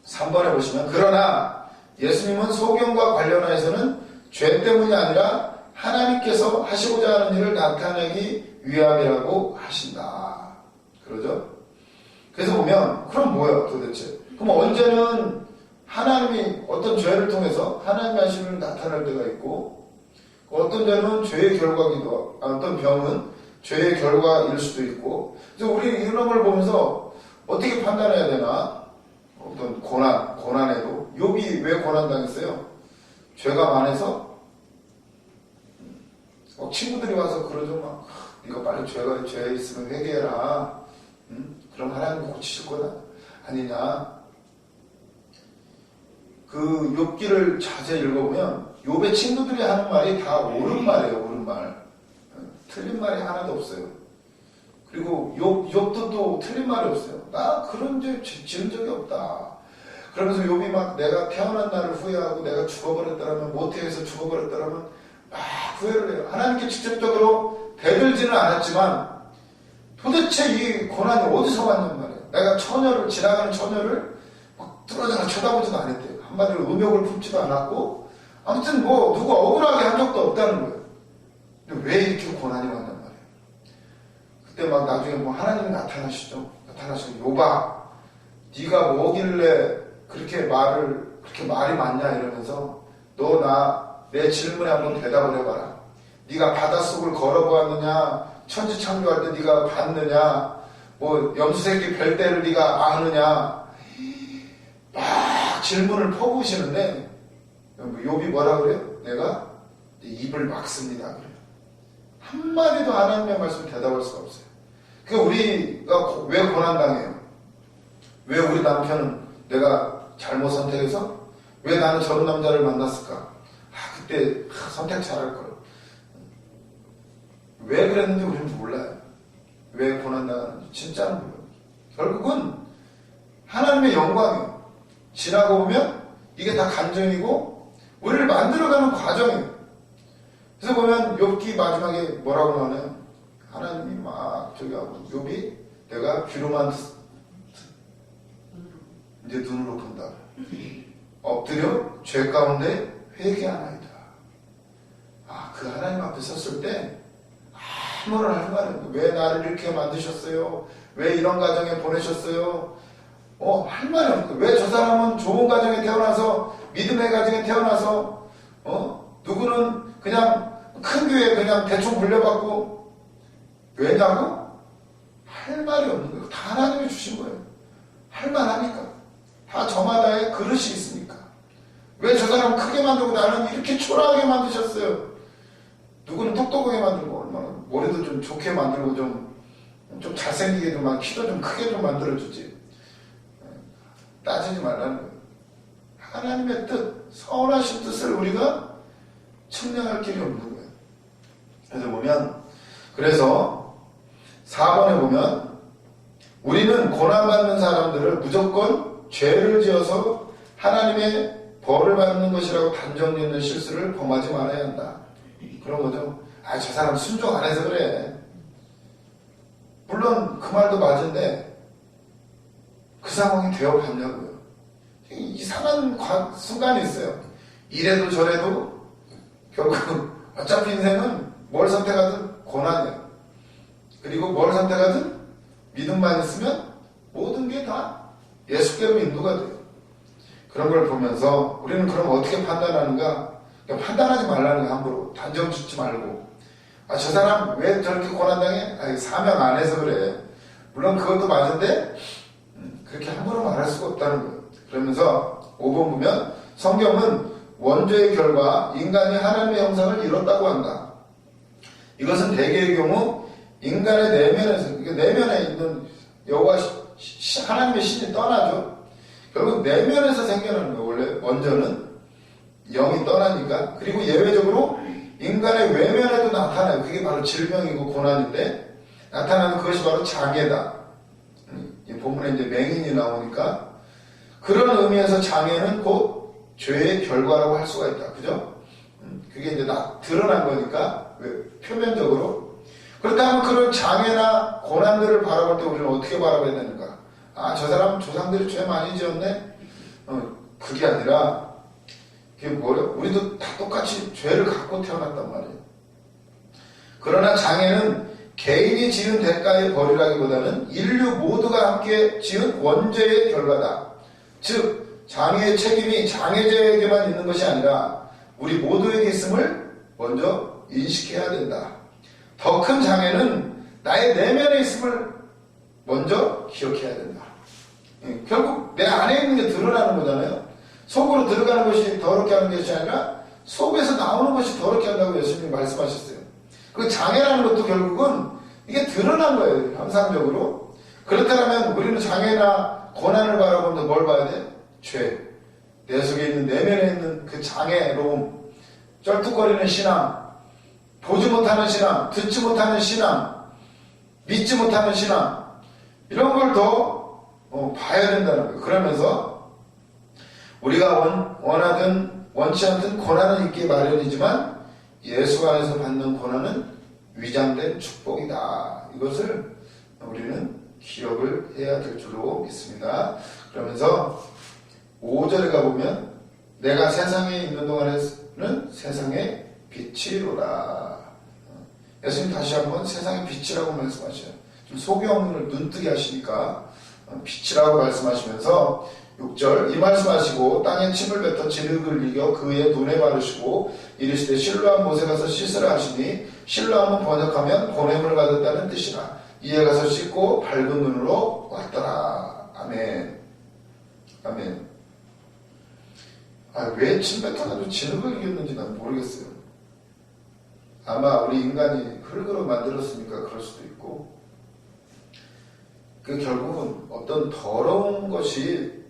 3번에 보시면 그러나 예수님은 소경과 관련하여서는 죄 때문이 아니라 하나님께서 하시고자 하는 일을 나타내기 위함이라고 하신다. 그러죠? 그래서 보면 그럼 뭐야 도대체? 그럼 언제는 하나님이 어떤 죄를 통해서 하나님의 하시는 일을 나타낼 때가 있고 어떤 죄는 죄의 결과기도 하고 어떤 병은 죄의 결과일 수도 있고 그래서 우리 이런 걸 보면서 어떻게 판단해야 되나? 어떤 고난에도 욥이 왜 고난당했어요? 죄가 많아서 친구들이 와서 그러죠. 막 네가 빨리 죄 있으면 회개해라. 그럼 하나님 고치실 거다. 아니냐. 그 욥기를 자세히 읽어보면 욥의 친구들이 하는 말이 다 옳은 말이에요. 옳은 말. 틀린 말이 하나도 없어요. 그리고 욥도 또 틀린 말이 없어요. 나 그런 죄 지은 적이 없다. 그러면서 욥이 막 내가 태어난 날을 후회하고 내가 죽어버렸더라면 모태에서 죽어버렸더라면 막 후회를 해요. 하나님께 직접적으로 대들지는 않았지만 도대체 이 고난이 어디서 왔냔 말이에요. 내가 지나가는 처녀를 막 뚫어져라 쳐다보지도 않았대요. 한마디로 음욕을 품지도 않았고 아무튼 뭐 누구 억울하게 한 적도 없다는 거예요. 근데 왜 이렇게 고난이 왔냔 말이에요. 그때 막 나중에 뭐 하나님이 나타나시고 욥아 네가 뭐길래 그렇게 말이 많냐 이러면서 너 내 질문에 한번 대답을 해봐라. 네가 바닷속을 걸어보았느냐 천지 창조할 때 네가 봤느냐 뭐 염소새끼 별대를 네가 아느냐 막 질문을 퍼부으시는데 욥이 뭐라 그래요? 내가 입을 막습니다 그래요. 한마디도 하나님의 말씀 대답할 수가 없어요. 그러니까 우리가 왜 고난당해요? 왜 우리 남편은 내가 잘못 선택해서? 왜 나는 저런 남자를 만났을까? 그때 선택 잘할걸. 왜 그랬는지 우리는 몰라요. 왜 고난당하는지 진짜는 몰라요. 결국은 하나님의 영광이에요. 지나고 보면 이게 다 간증이고 우리를 만들어가는 과정이에요. 그래서 보면 욥기 마지막에 뭐라고 나오나요? 하나님이 막 저기 하고 욥이 내가 귀로만 이제 눈으로 본다. 엎드려 죄 가운데 회개하나이다. 그 하나님 앞에 섰을 때 아무런 할 말이 없어요. 왜 나를 이렇게 만드셨어요? 왜 이런 가정에 보내셨어요? 할 말이 없어요. 왜 저 사람은 좋은 가정에 태어나서 믿음의 가정에 태어나서 누구는 그냥 큰 교회 그냥 대충 물려받고 왜냐고? 할 말이 없는 거예요. 다 하나님이 주신 거예요. 할 만하니까. 다 저마다의 그릇이 있으니까. 왜 저 사람 크게 만들고 나는 이렇게 초라하게 만드셨어요? 누구는 똑똑하게 만들고 얼마나 머리도 좀 좋게 만들고 좀 잘생기게 좀 키도 좀 크게 좀 만들어주지. 따지지 말라는 거예요. 하나님의 뜻, 선하신 뜻을 우리가 측량할 길이 없는 거예요. 그래서 4번에 보면 우리는 고난받는 사람들을 무조건 죄를 지어서 하나님의 벌을 받는 것이라고 단정 짓는 실수를 범하지 말아야 한다. 그런 거죠. 저 사람 순종 안 해서 그래. 물론 그 말도 맞은데 그 상황이 되어봤냐고요. 이상한 순간이 있어요. 이래도 저래도 결국 어차피 인생은 뭘 선택하든 고난이에요. 그리고 뭘 선택하든 믿음만 있으면 모든 게 다 예수께로 인도가 돼요. 그런 걸 보면서 우리는 그럼 어떻게 판단하는가? 판단하지 말라는 거 함부로 단정 짓지 말고 저 사람 왜 저렇게 고난당해? 사명 안 해서 그래. 물론 그것도 맞은데 그렇게 함부로 말할 수가 없다는 거예요. 그러면서 5번 보면 성경은 원죄의 결과 인간이 하나님의 형상을 잃었다고 한다. 이것은 대개의 경우 인간의 내면에 있는 여호와 하나님의 신이 떠나죠. 결국 내면에서 생겨나는 거예요. 원래 원죄는 영이 떠나니까. 그리고 예외적으로 인간의 외면에도 나타나요. 그게 바로 질병이고 고난인데 나타나는 그것이 바로 장애다. 이 본문에 이제 맹인이 나오니까 그런 의미에서 장애는 곧 죄의 결과라고 할 수가 있다. 그죠? 그게 이제 드러난 거니까 표면적으로. 그렇다면 그런 장애나 고난들을 바라볼 때 우리는 어떻게 바라봐야 되는가? 저 사람 조상들이 죄 많이 지었네? 그게 아니라 그게 뭐예요? 우리도 다 똑같이 죄를 갖고 태어났단 말이에요. 그러나 장애는 개인이 지은 대가의 벌이라기보다는 인류 모두가 함께 지은 원죄의 결과다. 즉 장애의 책임이 장애자에게만 있는 것이 아니라 우리 모두에게 있음을 먼저 인식해야 된다. 더 큰 장애는 나의 내면에 있음을 먼저 기억해야 된다. 결국 내 안에 있는 게 드러나는 거잖아요. 속으로 들어가는 것이 더럽게 하는 것이 아니라 속에서 나오는 것이 더럽게 한다고 예수님이 말씀하셨어요. 그 장애라는 것도 결국은 이게 드러난 거예요. 현상적으로. 그렇다면 우리는 장애나 고난을 바라보면서 뭘 봐야 돼? 죄. 내 속에 있는 내면에 있는 그 장애로움, 쩔뚝거리는 신앙, 보지 못하는 신앙, 듣지 못하는 신앙, 믿지 못하는 신앙, 이런 걸 더 봐야 된다는 거예요. 그러면서 우리가 원하든 원치 않든 고난은 있기 마련이지만 예수 안에서 받는 고난은 위장된 축복이다. 이것을 우리는 기억을 해야 될 줄로 믿습니다. 그러면서 5절에 가보면 내가 세상에 있는 동안에는 세상의 빛이로라. 예수님 다시 한번 세상의 빛이라고 말씀하셔요. 좀 속이 없는 걸 눈뜨게 하시니까 빛이라고 말씀하시면서 6절 이 말씀하시고 땅에 침을 뱉어 진흙을 이겨 그의 눈에 바르시고 이르시되 실로암 못에 가서 씻으라 하시니 실로암은 번역하면 보냄을 받았다는 뜻이라. 이에 가서 씻고 밝은 눈으로 왔더라. 아멘. 아멘. 왜 침 뱉어가지고 진흙을 이겼는지 난 모르겠어요. 아마 우리 인간이 흙으로 만들었으니까 그럴 수도 있고, 그 결국은 어떤 더러운 것이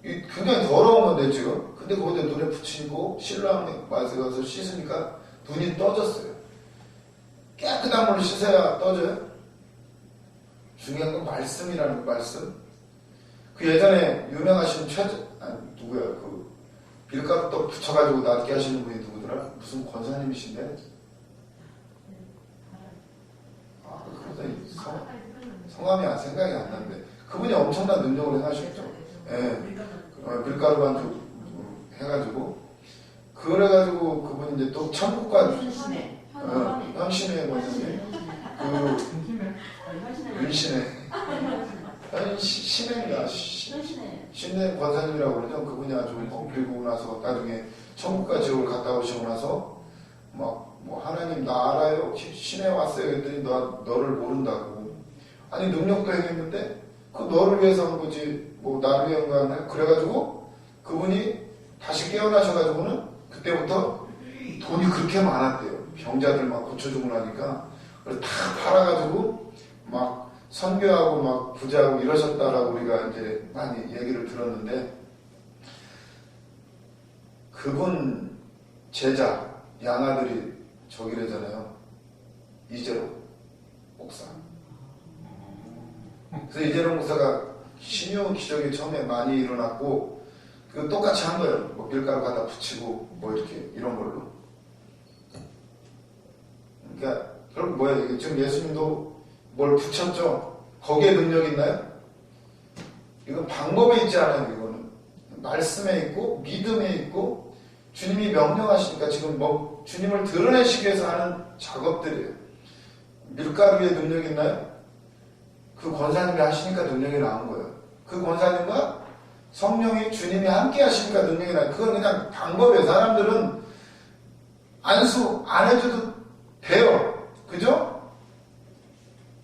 굉장히 더러운 건데 지금, 근데 거기다 눈에 붙이고 실로암 맛에 가서 씻으니까 눈이 떠졌어요. 깨끗한 물로 씻어야 떠져요. 중요한 건 말씀이라는 거, 말씀. 그 예전에 유명하신 누구야, 그 밀가루 떡 붙여가지고 낫게 하시는 분이 누구더라? 무슨 권사님이신데? 성함이 생각이 안 나는데 그분이 엄청난 능력을 행하셨죠. 예. 밀가루 반죽 해가지고 그래가지고 그분이 이제 또 천국과 현신의 권사님 신혜인가 신혜 권사님이라고 그러죠. 그분이 아주 그리고 나서 나중에 천국과 지옥을 갔다 오시고 나서 뭐 하나님 나 알아요. 신에 왔어요. 그랬더니 너를 모른다고. 아니 능력도 행했는데 그 너를 위해서 한 거지 뭐 나를 위한 거 아니야. 그래가지고 그분이 다시 깨어나셔가지고는 그때부터 돈이 그렇게 많았대요. 병자들 막 고쳐주고 나니까 그래서 다 팔아가지고 막 선교하고 막 부자하고 이러셨다라고 우리가 이제 많이 얘기를 들었는데, 그분 제자 양아들이 저기래잖아요. 이재로 목사. 그래서 이재로 목사가 신용 기적이 처음에 많이 일어났고 그 똑같이 한 거예요. 뭐 밀가루 갖다 붙이고 뭐 이렇게 이런 걸로. 그러니까 결국 뭐야 이게 지금 예수님도 뭘 붙였죠. 거기에 능력이 있나요? 이건 방법에 있지 않아요. 이거는 말씀에 있고 믿음에 있고 주님이 명령하시니까 지금 뭐 주님을 드러내시기 위해서 하는 작업들이에요. 밀가루에 능력이 있나요? 그 권사님이 하시니까 능력이 나온 거예요. 그 권사님과 성령이 주님이 함께 하시니까 능력이 나요. 그건 그냥 방법이에요. 사람들은 안수 안 해줘도 돼요. 그죠?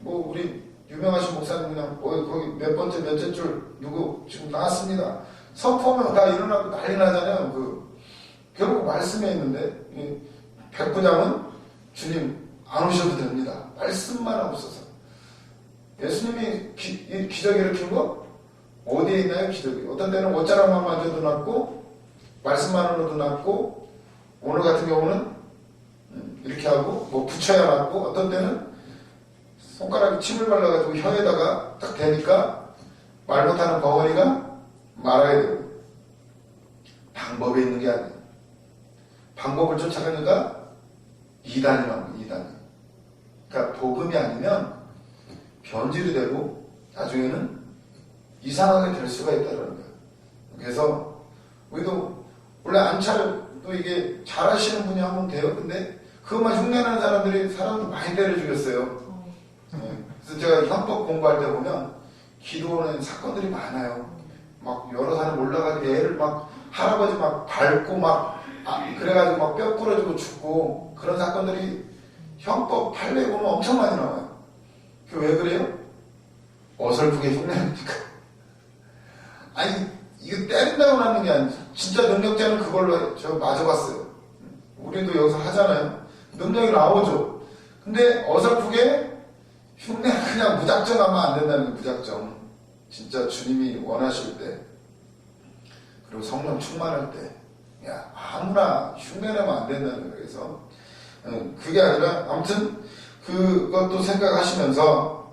뭐 우리 유명하신 목사님 그냥 거기 몇 번째 몇째 줄 누구 지금 나왔습니다. 선포하면 다 일어나고 난리 나잖아요. 결국 말씀에 있는데 백부장은 주님 안 오셔도 됩니다. 말씀만 없어서. 예수님이 기적 일으킨 거 어디에 있나요? 기적이. 어떤 때는 옷자락만 만져도 낫고 말씀만으로도 낫고 오늘 같은 경우는 이렇게 하고 뭐 붙여야 낫고 어떤 때는 손가락에 침을 발라가지고 혀에다가 딱 대니까 말 못하는 벙어리가 말아야 되고. 방법에 있는 게 아니에요. 방법을 쫓아가니까 이단이 나옵니다. 이단이. 그러니까 복음이 아니면 변질이 되고 나중에는 이상하게 될 수가 있다는 거예요. 그래서 우리도 원래 안차려도 이게 잘하시는 분이 하면 돼요. 근데 그것만 흉내내는 사람들이 사람들 많이 때려 죽였어요. 그래서 제가 헌법 공부할 때 보면 기도하는 사건들이 많아요. 막 여러 사람 올라가지고 애를 막 할아버지 막 밟고 막 그래가지고 막 뼈 부러지고 죽고 그런 사건들이 형법 판례에 보면 엄청 많이 나와요. 왜 그래요? 어설프게 흉내내니까. 아니 이거 때린다고 하는 게 아니지. 진짜 능력자는 그걸로 저 맞아봤어요. 우리도 여기서 하잖아요. 능력이 나오죠. 근데 어설프게 흉내 그냥 무작정 하면 안 된다는 게 무작정. 진짜 주님이 원하실 때 그리고 성령 충만할 때 야 아무나 흉내내면 안 된다는 거예요. 그래서 그게 아니라 아무튼 그것도 생각하시면서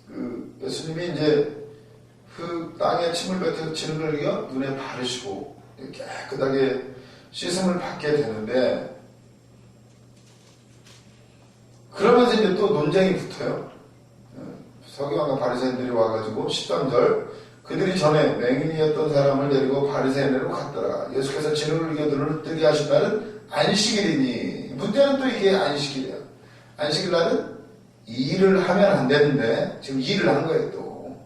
그 예수님이 이제 그 땅에 침을 뱉어서 진흙을 이겨 눈에 바르시고 깨끗하게 씻음을 받게 되는데 그러면서 이제 또 논쟁이 붙어요. 서기관과 바리새인들이 와가지고 13절 그들이 전에 맹인이었던 사람을 데리고 바리새인으로 갔더라. 예수께서 진흙을 이겨 눈을 뜨게 하신 날은 안식일이니. 문제는 또 이게 안식일이에요. 안식일 날은 일을 하면 안 되는데 지금 일을 한 거예요. 또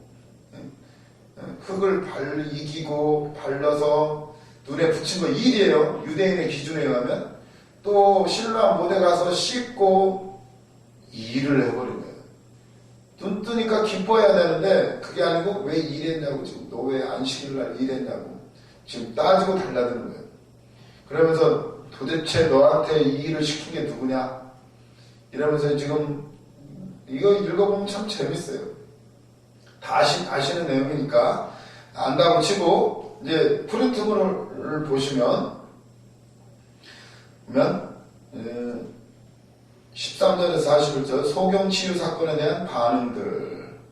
흙을 이기고 발라서 눈에 붙인 거 일이에요. 유대인의 기준에 의하면. 또 신랑 못에 가서 씻고 일을 해버린 거예요. 눈 뜨니까 기뻐해야 되는데 그게 아니고 왜 일했냐고 지금 너 왜 안식일날 일했냐고 지금 따지고 달라드는 거예요. 그러면서 도대체 너한테 이 일을 시킨 게 누구냐 이러면서 지금 이거 읽어보면 참 재밌어요. 다 아시는 내용이니까 안다고 치고 이제 프린트물을 보시면 13절에서 41절 소경치유 사건에 대한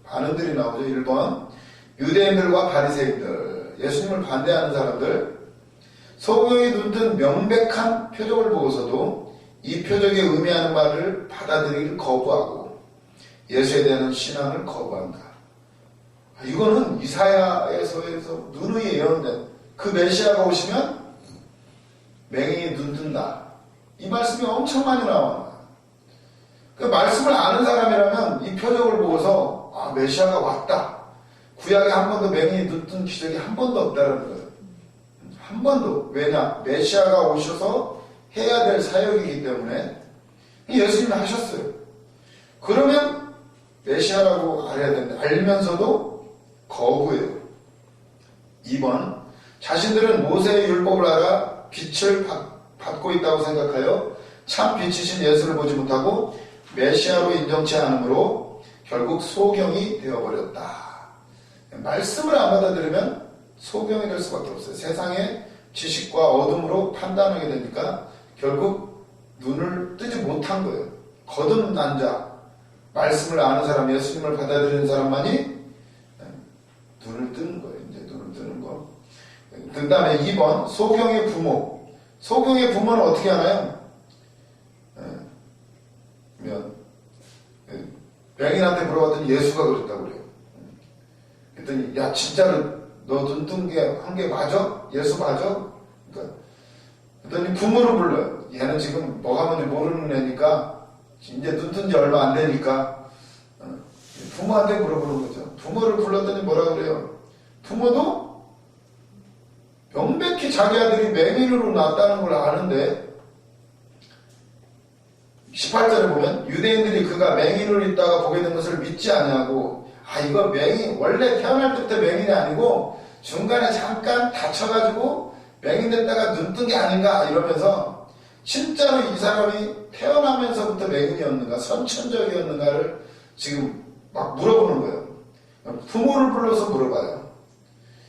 반응들이 나오죠. 1번 유대인들과 바리새인들 예수님을 반대하는 사람들 소경이 눈뜬 명백한 표적을 보고서도 이 표적이 의미하는 말을 받아들이기를 거부하고 예수에 대한 신앙을 거부한다. 이거는 이사야에서에서 누누이 예언된 그 메시아가 오시면 맹인이 눈 뜬다. 이 말씀이 엄청 많이 나와요. 그 말씀을 아는 사람이라면 이 표적을 보고서 메시아가 왔다. 구약에 한 번도 맹인이 눈 뜬 기적이 한 번도 없다는 거예요. 한 번도. 왜냐? 메시아가 오셔서 해야 될 사역이기 때문에 예수님이 하셨어요. 그러면 메시아라고 알아야 되는데 알면서도 거부해요. 2번 자신들은 모세의 율법을 알아 빛을 받고 있다고 생각하여 참 빛이신 예수를 보지 못하고 메시아로 인정치 않으므로 결국 소경이 되어버렸다. 말씀을 안 받아들이면 소경이 될 수밖에 없어요. 세상의 지식과 어둠으로 판단하게 되니까 결국 눈을 뜨지 못한 거예요. 거듭난 자, 말씀을 아는 사람, 예수님을 받아들이는 사람만이 눈을 뜨는 거예요. 이제 눈을 뜨는 거. 그 다음에 2번 소경의 부모. 소경의 부모는 어떻게 하나요? 맹인한테 물어봤더니 예수가 그랬다고 그래요. 그랬더니 야 진짜로 너 눈 뜬 게 한 게 맞아? 예수 맞아? 그러니까 그랬더니 부모를 불러요. 얘는 지금 뭐가 뭔지 모르는 애니까 이제 눈 뜬 지 얼마 안 되니까 부모한테 물어보는 거죠. 부모를 불렀더니 뭐라 그래요? 부모도 명백히 자기 아들이 맹인으로 낳았다는 걸 아는데 18절에 보면 유대인들이 그가 맹인으로 있다가 보게 된 것을 믿지 아니하고 이거 맹인 원래 태어날 때부터 맹인이 아니고 중간에 잠깐 다쳐가지고 맹인 됐다가 눈 뜬 게 아닌가 이러면서 진짜로 이 사람이 태어나면서부터 맹인이었는가 선천적이었는가를 지금 막 물어보는 거예요. 부모를 불러서 물어봐요.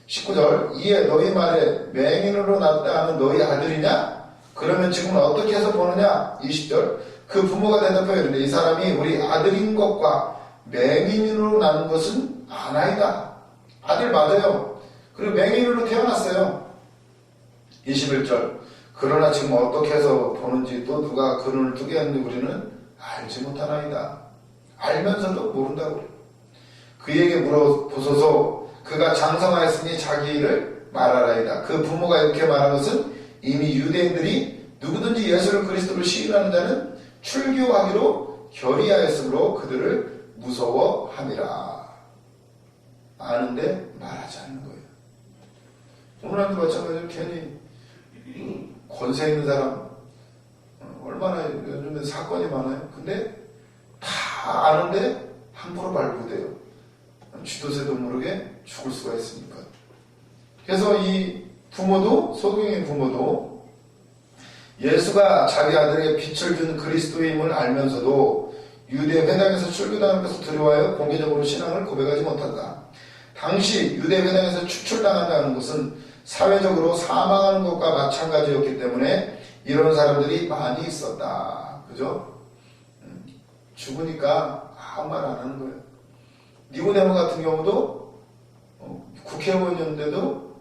19절 이에 너희 말에 맹인으로 낳았다 하는 너희 아들이냐? 그러면 지금은 어떻게 해서 보느냐? 20절 그 부모가 대답하여 이르되 이 사람이 우리 아들인 것과 맹인으로 낳은 것은 아나이다. 아들 맞아요. 그리고 맹인으로 태어났어요. 21절 그러나 지금 어떻게 해서 보는지 또 누가 그 눈을 뜨게 했는지 우리는 알지 못하나이다. 알면서도 모른다고 그래요. 그에게 물어보소서 그가 장성하였으니 자기 일을 말하라이다. 그 부모가 이렇게 말한 것은 이미 유대인들이 누구든지 예수를 그리스도로 시인하는 자는 출교하기로 결의하였으므로 그들을 무서워함이라. 아는데 말하지 않는 거예요. 오늘날도 마찬가지로 괜히 권세 있는 사람 얼마나 요즘에 사건이 많아요. 근데 다 아는데 함부로 말 못해요. 쥐도새도 모르게 죽을 수가 있으니까. 그래서 이 부모도, 소경의 부모도 예수가 자기 아들에게 빛을 준 그리스도임을 알면서도 유대 회당에서 출교당한 것을 두려워하여 공개적으로 신앙을 고백하지 못한다. 당시 유대 회당에서 추출당한다는 것은 사회적으로 사망하는 것과 마찬가지였기 때문에 이런 사람들이 많이 있었다. 그죠? 죽으니까 아무 말 안 하는 거예요. 니고데모 같은 경우도 국회의원이었는데도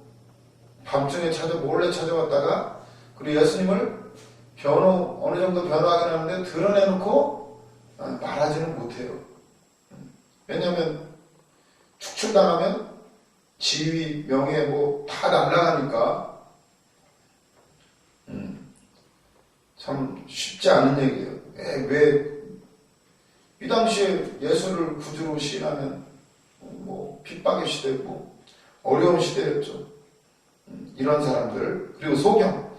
밤중에 몰래 찾아왔다가 그리고 예수님을 어느 정도 변호하긴 하는데 드러내놓고 말하지는 못해요. 왜냐하면 축출당하면 지위, 명예 다 날아가니까 참 쉽지 않은 얘기예요. 왜 이 당시에 예수를 구주로 시인하면 핍박의 시대고 어려운 시대였죠. 이런 사람들, 그리고 소경,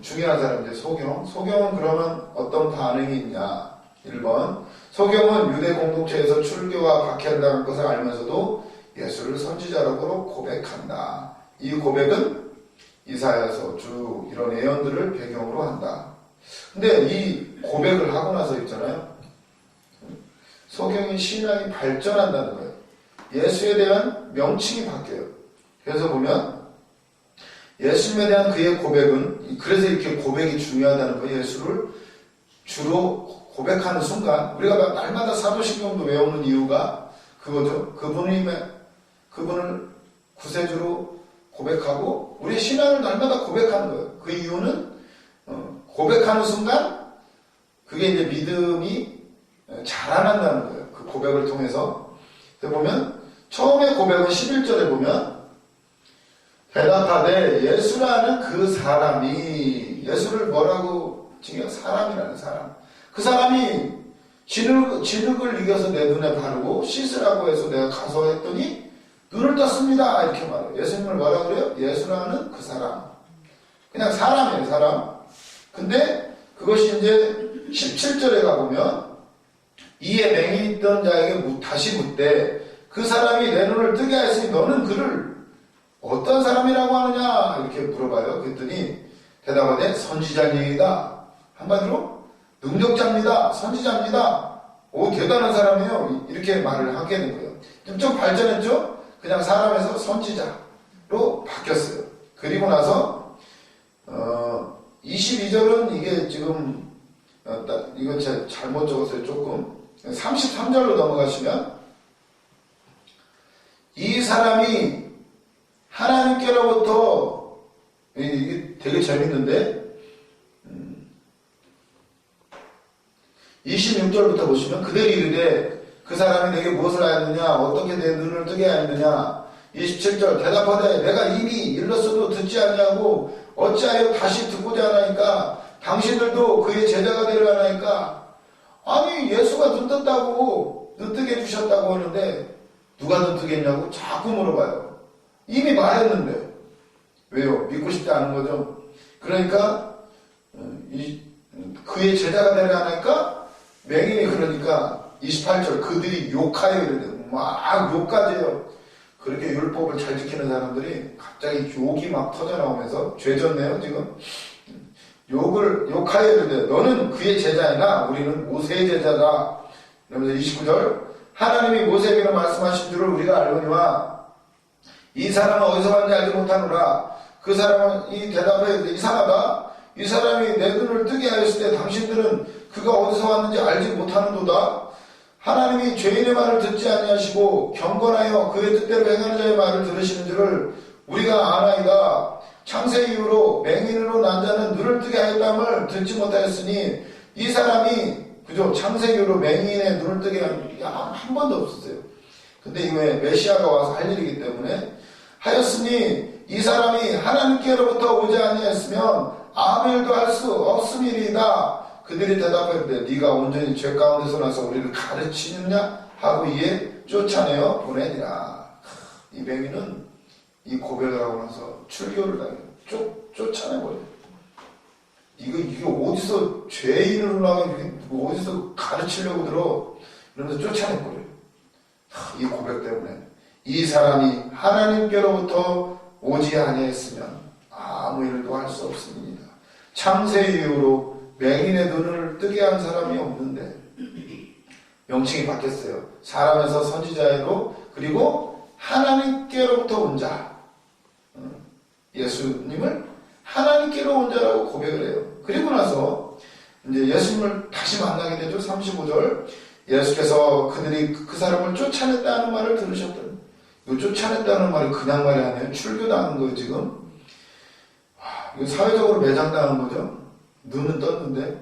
중요한 사람인데 소경은 그러면 어떤 반응이 있냐. 1번, 소경은 유대 공동체에서 출교와 박해한다는 것을 알면서도 예수를 선지자로 고백한다. 이 고백은 이사야서 쭉 이런 예언들을 배경으로 한다. 근데 이 고백을 하고 나서 있잖아요. 소경의 신앙이 발전한다는 거예요. 예수에 대한 명칭이 바뀌어요. 그래서 보면 예수님에 대한 그의 고백은, 그래서 이렇게 고백이 중요하다는 거예요. 예수를 주로 고백하는 순간 우리가 날마다 사도신경도 외우는 이유가 그거죠. 그분을 구세주로 고백하고 우리의 신앙을 날마다 고백하는 거예요. 그 이유는 고백하는 순간 그게 이제 믿음이 자라난다는 거예요. 그 고백을 통해서. 보면 처음에 고백은 11절에 보면 대답하되 예수라는 그 사람이, 예수를 뭐라고 칭해요? 사람이라는 사람. 그 사람이 진흙을 이겨서 내 눈에 바르고 씻으라고 해서 내가 가서 했더니 눈을 떴습니다. 이렇게 말해요. 예수님을 뭐라 그래요? 예수라는 그 사람. 그냥 사람이에요, 사람. 근데 그것이 이제 17절에 가보면 이에 맹이 있던 자에게 다시 묻되 그 사람이 내 눈을 뜨게 하였으니 너는 그를 어떤 사람이라고 하느냐 이렇게 물어봐요. 그랬더니 대답하되 선지자니이다. 한마디로 능력자입니다. 선지자입니다. 오, 대단한 사람이에요. 이렇게 말을 하게 된 거예요. 좀 발전했죠? 그냥 사람에서 선지자로 바뀌었어요. 그리고 나서 22절은 이게 지금 이건 제가 잘못 적었어요. 조금 33절로 넘어가시면 이 사람이 하나님께로부터, 이게 되게 재밌는데 26절부터 보시면 그들이 이르되 그 사람이 내게 무엇을 하였느냐 어떻게 내 눈을 뜨게 하였느냐. 27절 대답하되 내가 이미 일렀어도 듣지 않냐고 어찌하여 다시 듣고자 하나이까. 당신들도 그의 제자가 되려 하나이까. 아니 예수가 눈 떴다고 눈 뜨게 해주셨다고 하는데 누가 눈 뜨게 했냐고 자꾸 물어봐요. 이미 말했는데. 왜요? 믿고 싶지 않은 거죠. 그러니까 그의 제자가 되려 하나이까. 맹인이 그러니까 28절 그들이 욕하여 이러대. 막 욕까지 해요. 그렇게 율법을 잘 지키는 사람들이 갑자기 욕이 막 터져나오면서 죄졌네요 지금. 욕하여 이르되 너는 그의 제자이나 우리는 모세의 제자다. 그러면서 29절 하나님이 모세에게 말씀하신 줄을 우리가 알거니와 이 사람은 어디서 왔는지 알지 못하노라. 그 사람은 이 대답에 이상하다. 이 사람이 내 눈을 뜨게 하였을 때 당신들은 그가 어디서 왔는지 알지 못하는도다. 하나님이 죄인의 말을 듣지 아니하시고 경건하여 그의 뜻대로 행하는 자의 말을 들으시는 줄을 우리가 아나이다. 창세 이후로 맹인으로 난 자는 눈을 뜨게 하였다함을 듣지 못하였으니 이 사람이 그죠? 창세 이후로 맹인의 눈을 뜨게 한 번도 없었어요. 근데 이게 메시아가 와서 할 일이기 때문에 하였으니 이 사람이 하나님께로부터 오지 아니했으면 아무 일도 할 수 없음이니이다. 그들이 대답하되 네가 온전히 죄 가운데서 나서 우리를 가르치느냐 하고 이에 쫓아내어 보내니라. 이 맹인은 이 고백을 하고 나서 출교를 당해요. 쫓아내버려요. 이거 어디서 죄인으로 나가 어디서 가르치려고 들어 이러면서 쫓아내버려요. 이 고백 때문에 이 사람이 하나님께로부터 오지 아니했으면 아무 일도 할 수 없습니다. 창세 이후로 맹인의 눈을 뜨게 한 사람이 없는데 명칭이 바뀌었어요. 사람에서 선지자로 그리고 하나님께로부터 온 자. 예수님을 하나님께로 온 자라고 고백을 해요. 그리고 나서 이제 예수님을 다시 만나게 되죠. 35절. 예수께서 그들이 그 사람을 쫓아냈다는 말을 들으셨더니, 이 쫓아냈다는 말이 그냥 말이 아니에요. 출교당한 거예요, 지금. 이거 사회적으로 매장당한 거죠. 눈은 떴는데,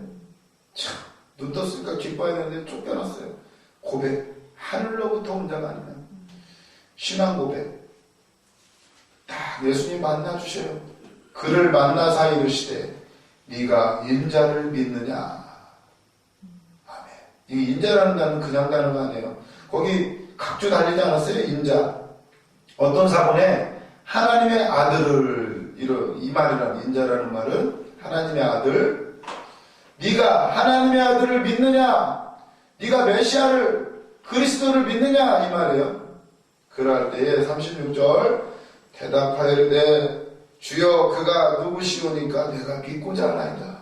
참, 눈 떴으니까 기뻐야 되는데 쫓겨났어요. 고백. 하늘로부터 온 자가 아니면. 신앙 고백. 딱 예수님 만나주셔요. 그를 만나사 이르시되 네가 인자를 믿느냐. 아멘. 이 인자라는 단어는 그냥 단어가 아니에요. 거기 각주 달리지 않았어요? 인자. 어떤 사본에 하나님의 아들을 이 말이라는 인자라는 말은 하나님의 아들. 네가 하나님의 아들을 믿느냐? 네가 메시아를 그리스도를 믿느냐? 이 말이에요. 그럴 때에 36절 대답하이르되 주여 그가 누구시오니까 내가 믿고자 하나이다.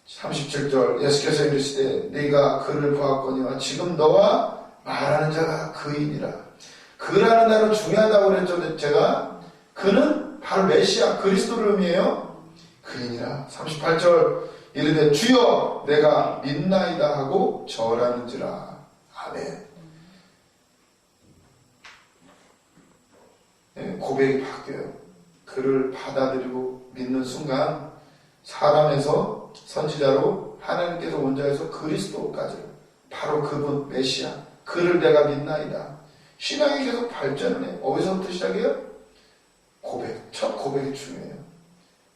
37절 예수께서 이르시되 네가 그를 보았거니와 지금 너와 말하는 자가 그이니라. 그라는 단어 중요하다고 그랬죠. 제가 그는 바로 메시아 그리스도를 의미해요. 그이니라. 38절 이르되 주여 내가 믿나이다 하고 절하는지라. 아멘. 고백이 바뀌어요. 그를 받아들이고 믿는 순간 사람에서 선지자로 하나님께서 온 자에서 그리스도까지 바로 그분 메시아 그를 내가 믿나이다. 신앙이 계속 발전을 해요. 어디서부터 시작해요? 고백. 첫 고백이 중요해요.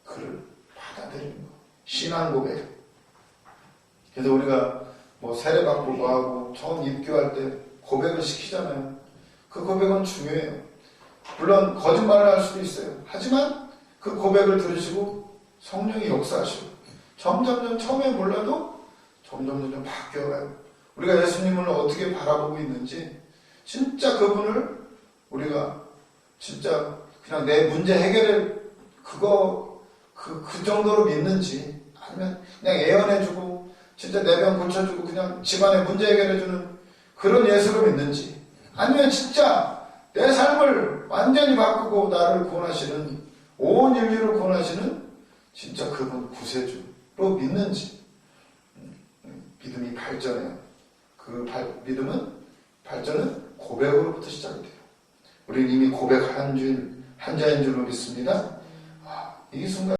그를 받아들이는 거. 신앙 고백. 그래서 우리가 뭐 세례받고 뭐하고 처음 입교할 때 고백을 시키잖아요. 그 고백은 중요해요. 물론 거짓말을 할 수도 있어요. 하지만 그 고백을 들으시고 성령이 역사하시고 점점 처음에 몰라도 점점 바뀌어가요. 우리가 예수님을 어떻게 바라보고 있는지 진짜 그분을 우리가 진짜 그냥 내 문제 해결을 그 정도로 믿는지 아니면 그냥 애원해주고 진짜 내 병 고쳐주고 그냥 집안의 문제 해결해주는 그런 예수로 믿는지 아니면 진짜 내 삶을 완전히 바꾸고 나를 구원하시는 온 인류를 구원하시는 진짜 그분 구세주로 믿는지 믿음이 발전해요. 그 믿음은 발전은 고백으로부터 시작이 돼요. 우리는 이미 고백한 자인 줄로 믿습니다. 이 순간